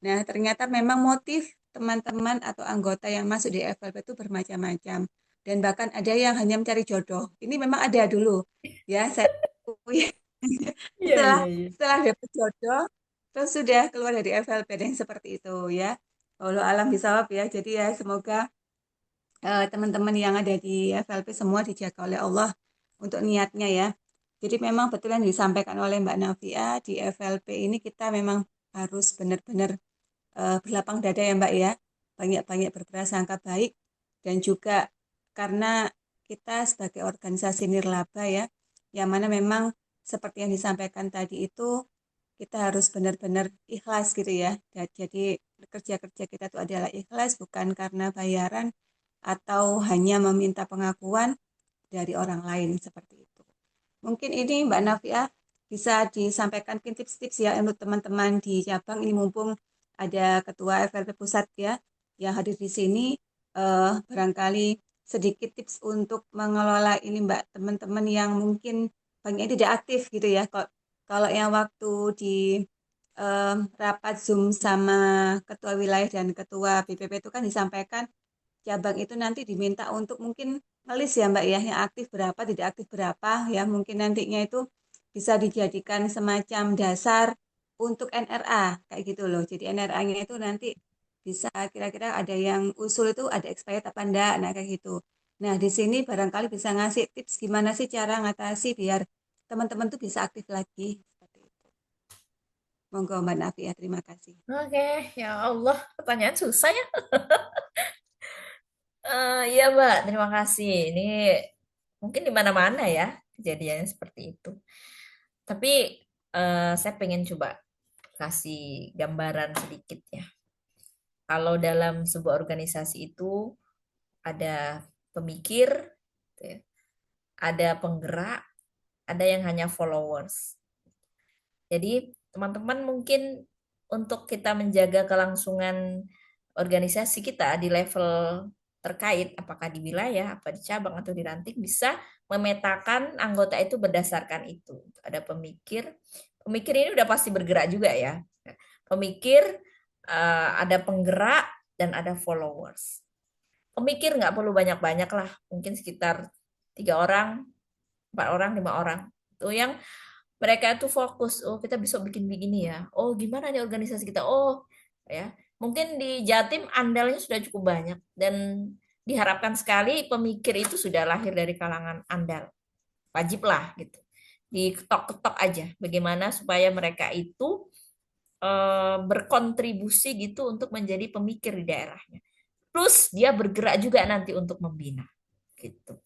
[SPEAKER 2] Nah, ternyata memang motif teman-teman atau anggota yang masuk di FLP itu bermacam-macam, dan bahkan ada yang hanya mencari jodoh. Ini memang ada dulu ya, saya akui.
[SPEAKER 4] Iya,
[SPEAKER 2] setelah
[SPEAKER 4] iya, iya.
[SPEAKER 2] setelah dapet jodoh terus sudah keluar dari FLP dan seperti itu ya. Walau alam bisawab ya. Jadi ya semoga teman-teman yang ada di FLP semua dijaga oleh Allah untuk niatnya ya. Jadi memang betul yang disampaikan oleh Mbak Navia, di FLP ini kita memang harus benar-benar berlapang dada ya Mbak ya. Banyak-banyak berprasangka baik, dan juga karena kita sebagai organisasi nirlaba ya, yang mana memang seperti yang disampaikan tadi itu kita harus benar-benar ikhlas gitu ya. Jadi kerja-kerja kita itu adalah ikhlas, bukan karena bayaran atau hanya meminta pengakuan dari orang lain seperti itu. Mungkin ini Mbak Navia bisa disampaikan mungkin tips-tips ya untuk teman-teman di cabang ini, mumpung ada Ketua FLP Pusat ya yang hadir di sini, barangkali sedikit tips untuk mengelola ini Mbak, teman-teman yang mungkin banknya tidak aktif gitu ya. Kalau yang waktu di rapat Zoom sama Ketua Wilayah dan Ketua BPP itu kan disampaikan cabang itu nanti diminta untuk mungkin ngelis ya Mbak ya, yang aktif berapa, tidak aktif berapa ya, mungkin nantinya itu bisa dijadikan semacam dasar untuk NRA kayak gitu loh. Jadi NRA-nya itu nanti bisa kira-kira ada yang usul itu ada expired apa enggak, nah kayak gitu. Nah di sini barangkali bisa ngasih tips gimana sih cara ngatasi biar teman-teman tuh bisa aktif lagi seperti itu. Monggo Mbak Nafi ya, terima kasih.
[SPEAKER 4] Oke, ya Allah, pertanyaan susah ya. Iya Mbak, terima kasih. Ini mungkin di mana-mana ya kejadiannya seperti itu. Tapi saya pengen coba kasih gambaran sedikit ya. Kalau dalam sebuah organisasi itu ada pemikir, gitu ya, ada penggerak, ada yang hanya followers. Jadi teman-teman mungkin untuk kita menjaga kelangsungan organisasi kita di level terkait, apakah di wilayah, apa di cabang atau di ranting, bisa memetakan anggota itu berdasarkan itu. Ada pemikir, pemikir ini udah pasti bergerak juga ya. Pemikir, ada penggerak, dan ada followers. Pemikir nggak perlu banyak-banyak lah, mungkin sekitar 3 orang, 4 orang, 5 orang. Itu yang mereka itu fokus, oh kita besok bikin begini ya, oh gimana nih organisasi kita, oh ya mungkin di Jatim andalnya sudah cukup banyak, dan diharapkan sekali pemikir itu sudah lahir dari kalangan andal, wajib lah gitu, diketok-ketok aja bagaimana supaya mereka itu berkontribusi gitu untuk menjadi pemikir di daerahnya, plus dia bergerak juga nanti untuk membina gitu.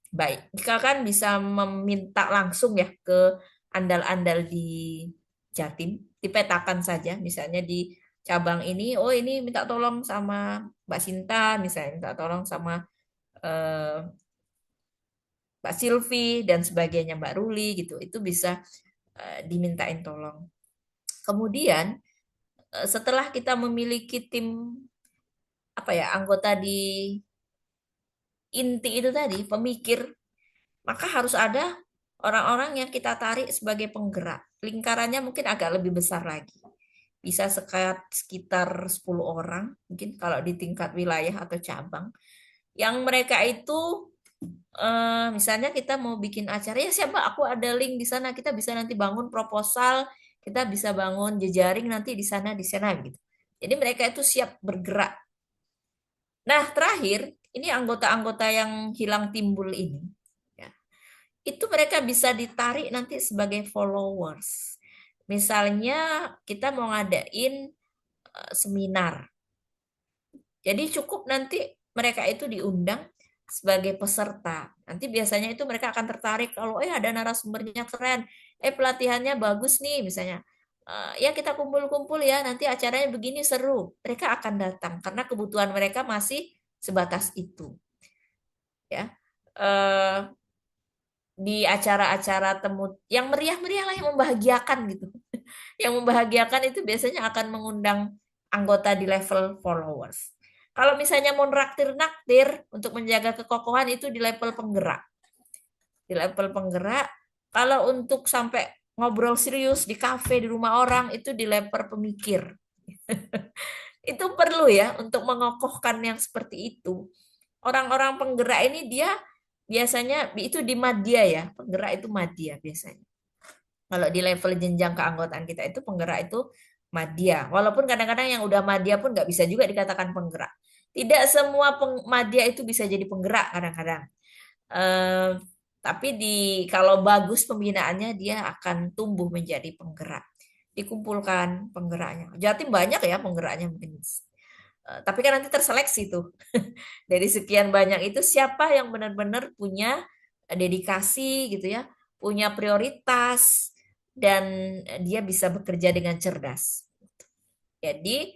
[SPEAKER 4] Baik, jika kan bisa meminta langsung ya ke andal-andal di Jatim, dipetakan saja, misalnya di cabang ini, oh ini minta tolong sama Mbak Sinta, misalnya minta tolong sama eh, Mbak Silvi dan sebagainya, Mbak Ruli gitu, itu bisa dimintain tolong. Kemudian setelah kita memiliki tim apa ya anggota di inti itu tadi, pemikir, maka harus ada orang-orang yang kita tarik sebagai penggerak. Lingkarannya mungkin agak lebih besar lagi. Bisa sekitar 10 orang, mungkin kalau di tingkat wilayah atau cabang. Yang mereka itu, misalnya kita mau bikin acara, ya siapa, aku ada link di sana, kita bisa nanti bangun proposal, kita bisa bangun jejaring nanti di sana gitu. Jadi mereka itu siap bergerak. Nah, terakhir, ini anggota-anggota yang hilang timbul ini, ya, itu mereka bisa ditarik nanti sebagai followers. Misalnya kita mau ngadain seminar. Jadi cukup nanti mereka itu diundang sebagai peserta. Nanti biasanya itu mereka akan tertarik kalau ada narasumbernya keren, pelatihannya bagus nih misalnya. Ya kita kumpul-kumpul ya, nanti acaranya begini seru. Mereka akan datang karena kebutuhan mereka masih sebatas itu. Ya. Eh, di acara-acara temu yang meriah-meriah lah, yang membahagiakan gitu. Yang membahagiakan itu biasanya akan mengundang anggota di level followers. Kalau misalnya mau naktir-naktir untuk menjaga kekokohan itu di level penggerak. Di level penggerak, kalau untuk sampai ngobrol serius di kafe, di rumah orang, itu di level pemikir. Itu perlu ya untuk mengokohkan yang seperti itu. Orang-orang penggerak ini dia biasanya itu di madya ya, penggerak itu madya biasanya. Kalau di level jenjang keanggotaan kita itu penggerak itu madya. Walaupun kadang-kadang yang udah madya pun nggak bisa juga dikatakan penggerak. Tidak semua madya itu bisa jadi penggerak kadang-kadang. Eh, tapi kalau bagus pembinaannya dia akan tumbuh menjadi penggerak. Dikumpulkan penggeraknya. Jatim banyak ya penggeraknya mungkin. Tapi kan nanti terseleksi tuh. Dari sekian banyak itu siapa yang benar-benar punya dedikasi gitu ya, punya prioritas dan dia bisa bekerja dengan cerdas. Jadi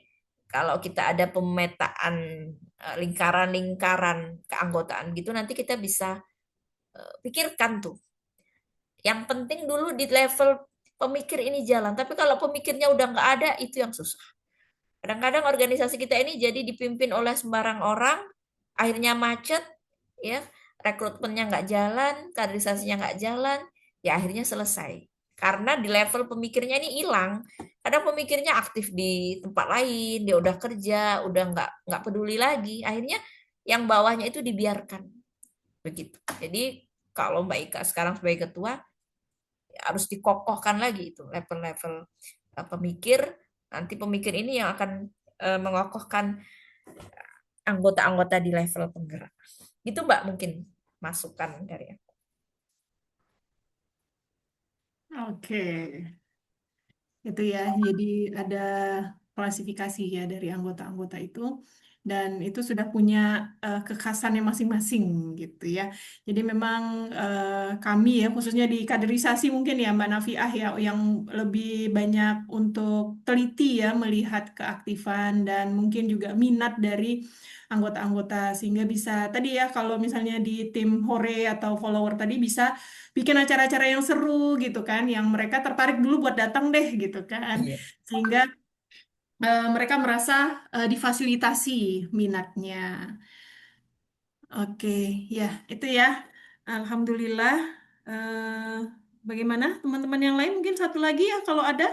[SPEAKER 4] kalau kita ada pemetaan lingkaran-lingkaran keanggotaan gitu nanti kita bisa pikirkan tuh. Yang penting dulu di level pemikir ini jalan. Tapi kalau pemikirnya udah nggak ada itu yang susah. Kadang-kadang organisasi kita ini jadi dipimpin oleh sembarang orang, akhirnya macet, ya, rekrutmennya nggak jalan, kaderisasinya nggak jalan, ya akhirnya selesai. Karena di level pemikirnya ini hilang. Kadang pemikirnya aktif di tempat lain, dia udah kerja, udah nggak peduli lagi. Akhirnya yang bawahnya itu dibiarkan, begitu. Jadi kalau Mbak Ika sekarang sebagai ketua ya harus dikokohkan lagi itu level-level pemikir. Nanti pemikir ini yang akan mengokohkan anggota-anggota di level penggerak. Itu Mbak mungkin masukan dari aku.
[SPEAKER 1] Oke, itu ya. Jadi ada klasifikasi ya dari anggota-anggota itu dan itu sudah punya kekhasannya masing-masing gitu ya. Jadi memang kami ya khususnya di kaderisasi mungkin ya Mbak Nafiah ya yang lebih banyak untuk teliti ya melihat keaktifan dan mungkin juga minat dari anggota-anggota sehingga bisa tadi ya kalau misalnya di tim hore atau follower tadi bisa bikin acara-acara yang seru gitu kan yang mereka tertarik dulu buat datang deh gitu kan
[SPEAKER 4] Iya.
[SPEAKER 1] sehingga mereka merasa difasilitasi minatnya. Oke, ya itu ya. Alhamdulillah. Eh, bagaimana teman-teman yang lain? Mungkin satu lagi ya kalau ada.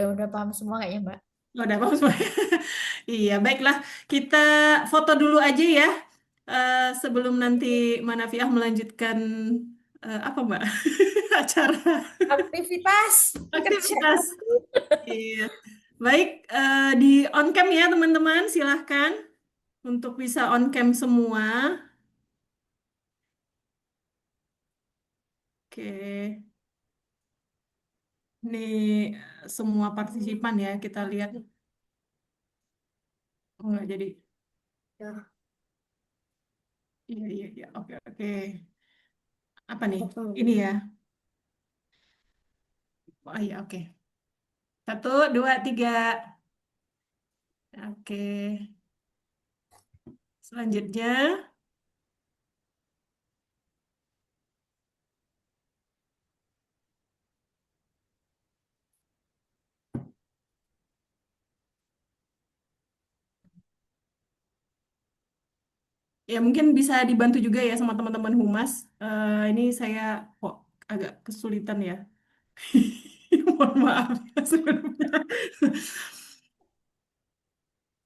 [SPEAKER 4] Udah paham semua kayaknya Mbak.
[SPEAKER 1] Oh, udah bagus. Iya, baiklah. Kita foto dulu aja ya. Sebelum nanti Manafiah melanjutkan apa Mbak? Acara
[SPEAKER 4] Aktivitas kerja.
[SPEAKER 1] aktivitas. Iya. Baik, di on cam ya teman-teman, silahkan untuk bisa on cam semua. Oke, ini semua partisipan ya kita lihat. Oh, nggak jadi. Iya, iya, iya. Oke, oke. Apa nih? Ini ya. Oh iya, oke. Satu, dua, tiga. Oke. Selanjutnya, ya mungkin bisa dibantu juga ya sama teman-teman humas. Ini saya kok agak kesulitan ya. Mohon maaf ya sebelumnya.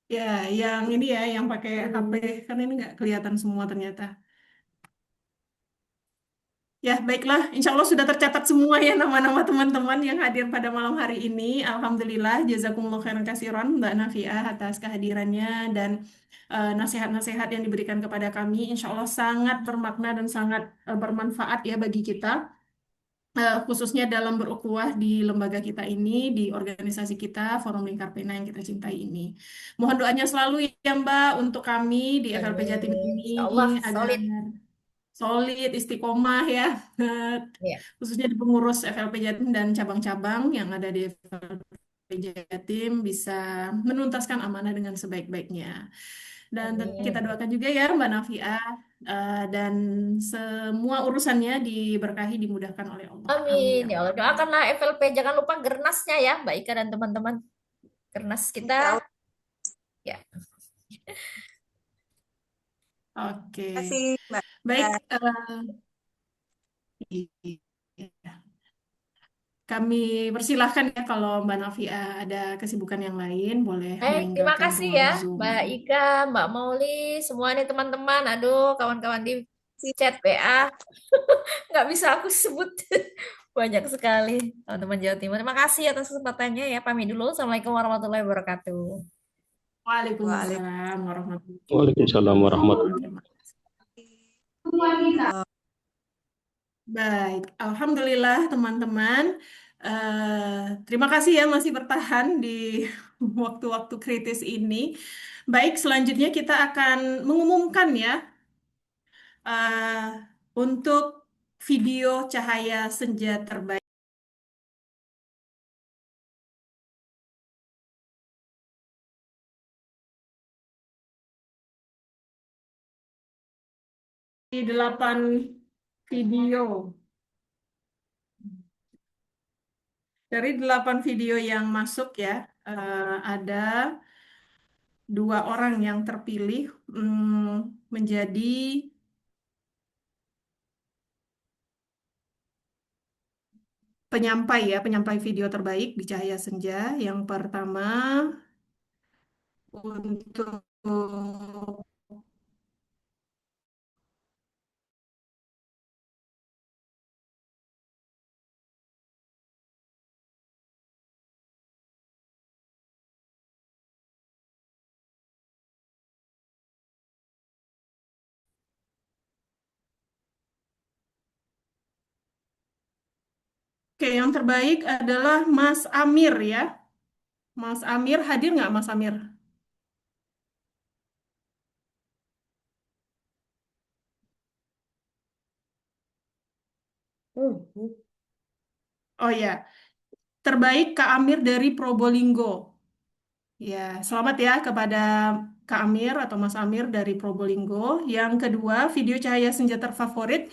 [SPEAKER 1] Ya, yang ini ya, yang pakai HP, kan ini nggak kelihatan semua ternyata. Ya, baiklah. Insya Allah sudah tercatat semua ya nama-nama teman-teman yang hadir pada malam hari ini. Alhamdulillah, jazakumullah khairan kasiron Mbak Nafiah atas kehadirannya dan nasihat-nasihat yang diberikan kepada kami. Insya Allah sangat bermakna dan sangat bermanfaat ya bagi kita. Khususnya dalam berukhuwah di lembaga kita ini, di organisasi kita, Forum Lingkar Pena yang kita cintai ini. Mohon doanya selalu ya Mbak untuk kami di FLP Jatim
[SPEAKER 4] Amin.
[SPEAKER 1] ini
[SPEAKER 4] Insya Allah
[SPEAKER 1] agar
[SPEAKER 4] solid.
[SPEAKER 1] solid, istiqomah ya,
[SPEAKER 4] Ya.
[SPEAKER 1] khususnya di pengurus FLP Jatim dan cabang-cabang yang ada di FLP Jatim bisa menuntaskan amanah dengan sebaik-baiknya. Dan tentu kita
[SPEAKER 4] Amin.
[SPEAKER 1] doakan juga ya Mbak Nafia, dan semua urusannya diberkahi, dimudahkan oleh Allah. Amin
[SPEAKER 4] Amin.
[SPEAKER 1] ya
[SPEAKER 4] Ya
[SPEAKER 1] Rabbal
[SPEAKER 4] Allah,
[SPEAKER 1] Alamin.
[SPEAKER 4] doakanlah FLP. Jangan lupa gernasnya ya, Mbak Ika dan teman-teman. Gernas kita.
[SPEAKER 2] Insya Allah.
[SPEAKER 4] Ya.
[SPEAKER 1] Oke,
[SPEAKER 2] Terima kasih Mbak.
[SPEAKER 1] baik. Iya. Kami persilahkan ya kalau Mbak Nafia ada kesibukan yang lain, boleh
[SPEAKER 4] Baik, terima
[SPEAKER 1] meninggalkan
[SPEAKER 4] kasih
[SPEAKER 1] ruang
[SPEAKER 4] ya,
[SPEAKER 1] Zoom.
[SPEAKER 4] Mbak Ika, Mbak Mauli, semua nih teman-teman. Aduh, kawan-kawan di
[SPEAKER 2] Terima
[SPEAKER 4] chat WA, nggak bisa aku sebut. Banyak sekali teman-teman Jawa Timur. Terima kasih atas kesempatannya ya. Pamit dulu. Assalamualaikum warahmatullahi wabarakatuh.
[SPEAKER 2] kasih.
[SPEAKER 1] Waalaikumsalam warahmatullahi
[SPEAKER 3] Waalaikumsalam warahmatullahi
[SPEAKER 1] wabarakatuh.
[SPEAKER 2] Waalaikumsalam.
[SPEAKER 1] Baik, Alhamdulillah teman-teman. Terima kasih ya masih bertahan di waktu-waktu kritis ini. Baik, selanjutnya kita akan mengumumkan ya untuk video cahaya senja terbaik di 8 video. Dari 8 video yang masuk ya, ada 2 orang yang terpilih menjadi penyampai video terbaik di Cahaya Senja. Yang pertama untuk Oke, yang terbaik adalah Mas Amir ya. Mas Amir hadir nggak Mas Amir? Oh ya, terbaik Kak Amir dari Probolinggo. Ya, selamat ya kepada Kak Amir atau Mas Amir dari Probolinggo. Yang kedua, video cahaya senja terfavorit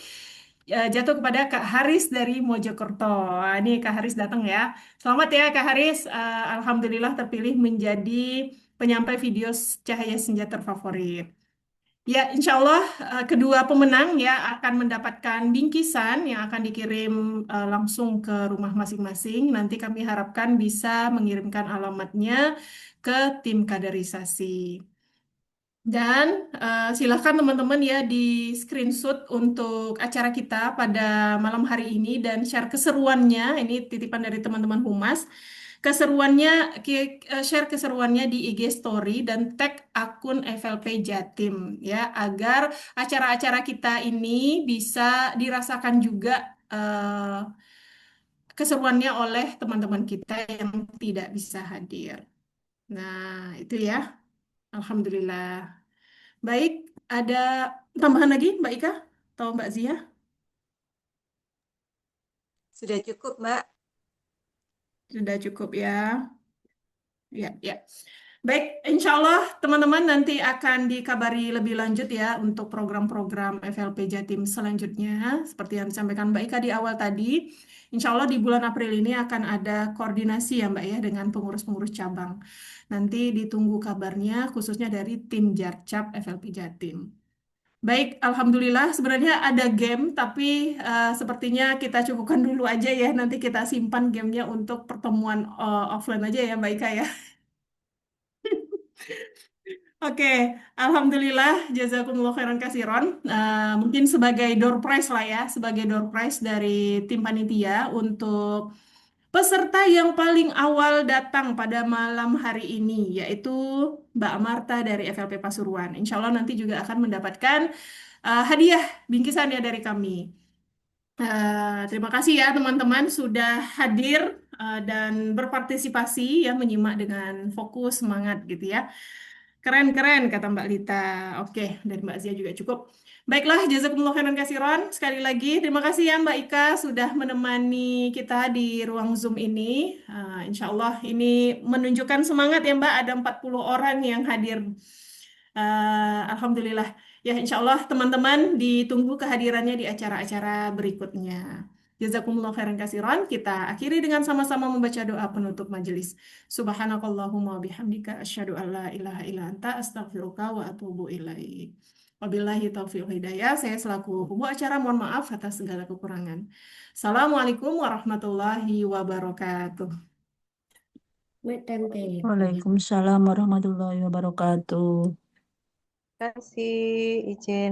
[SPEAKER 1] jatuh kepada Kak Haris dari Mojokerto. Wah, ini Kak Haris datang ya. Selamat ya Kak Haris. Alhamdulillah terpilih menjadi penyampai video cahaya senja terfavorit. Ya, insya Allah kedua pemenang ya akan mendapatkan bingkisan yang akan dikirim langsung ke rumah masing-masing. Nanti kami harapkan bisa mengirimkan alamatnya ke tim kaderisasi. Dan silakan teman-teman ya di screenshot untuk acara kita pada malam hari ini dan share keseruannya. Ini titipan dari teman-teman Humas. Keseruannya, share keseruannya di IG Story dan tag akun FLP Jatim ya, agar acara-acara kita ini bisa dirasakan juga keseruannya oleh teman-teman kita yang tidak bisa hadir. Nah, itu ya. Alhamdulillah. Baik, ada tambahan lagi Mbak Ika atau Mbak Zia?
[SPEAKER 2] Sudah cukup Mbak.
[SPEAKER 1] Sudah cukup ya. Ya, ya. Baik, insya Allah teman-teman nanti akan dikabari lebih lanjut ya untuk program-program FLP Jatim selanjutnya. Seperti yang disampaikan Mbak Ika di awal tadi, insya Allah di bulan April ini akan ada koordinasi ya Mbak ya dengan pengurus-pengurus cabang. Nanti ditunggu kabarnya khususnya dari tim Jarcap FLP Jatim. Baik, Alhamdulillah sebenarnya ada game, tapi sepertinya kita cukupkan dulu aja ya. Nanti kita simpan gamenya untuk pertemuan offline aja ya Mbak Ika ya. Oke, Alhamdulillah, jazakumullah khairan kasiron. Mungkin sebagai door prize lah ya, sebagai door prize dari tim panitia untuk peserta yang paling awal datang pada malam hari ini, yaitu Mbak Marta dari FLP Pasuruan. Insya Allah nanti juga akan mendapatkan hadiah bingkisan ya dari kami. Terima kasih ya teman-teman sudah hadir dan berpartisipasi ya menyimak dengan fokus semangat gitu ya. Keren-keren kata Mbak Lita. Oke, dari Mbak Zia juga cukup. Baiklah, jazakumullah khairan kasiron. Sekali lagi, terima kasih ya Mbak Ika sudah menemani kita di ruang Zoom ini. Insya Allah ini menunjukkan semangat ya Mbak, ada 40 orang yang hadir Alhamdulillah. Ya, insya Allah teman-teman ditunggu kehadirannya di acara-acara berikutnya. Jazakumullah khairan kasiran. Kita akhiri dengan sama-sama membaca doa penutup majelis. Subhanakallahumma bihamdika asyhadu an la ilaha illa anta astaghfiruka wa atubu ilaik. Wabillahi taufiq hidayah. Saya selaku pembawa acara mohon maaf atas segala kekurangan. Assalamualaikum warahmatullahi wabarakatuh.
[SPEAKER 5] Waalaikumsalam warahmatullahi wabarakatuh.
[SPEAKER 2] Terima kasih, izin.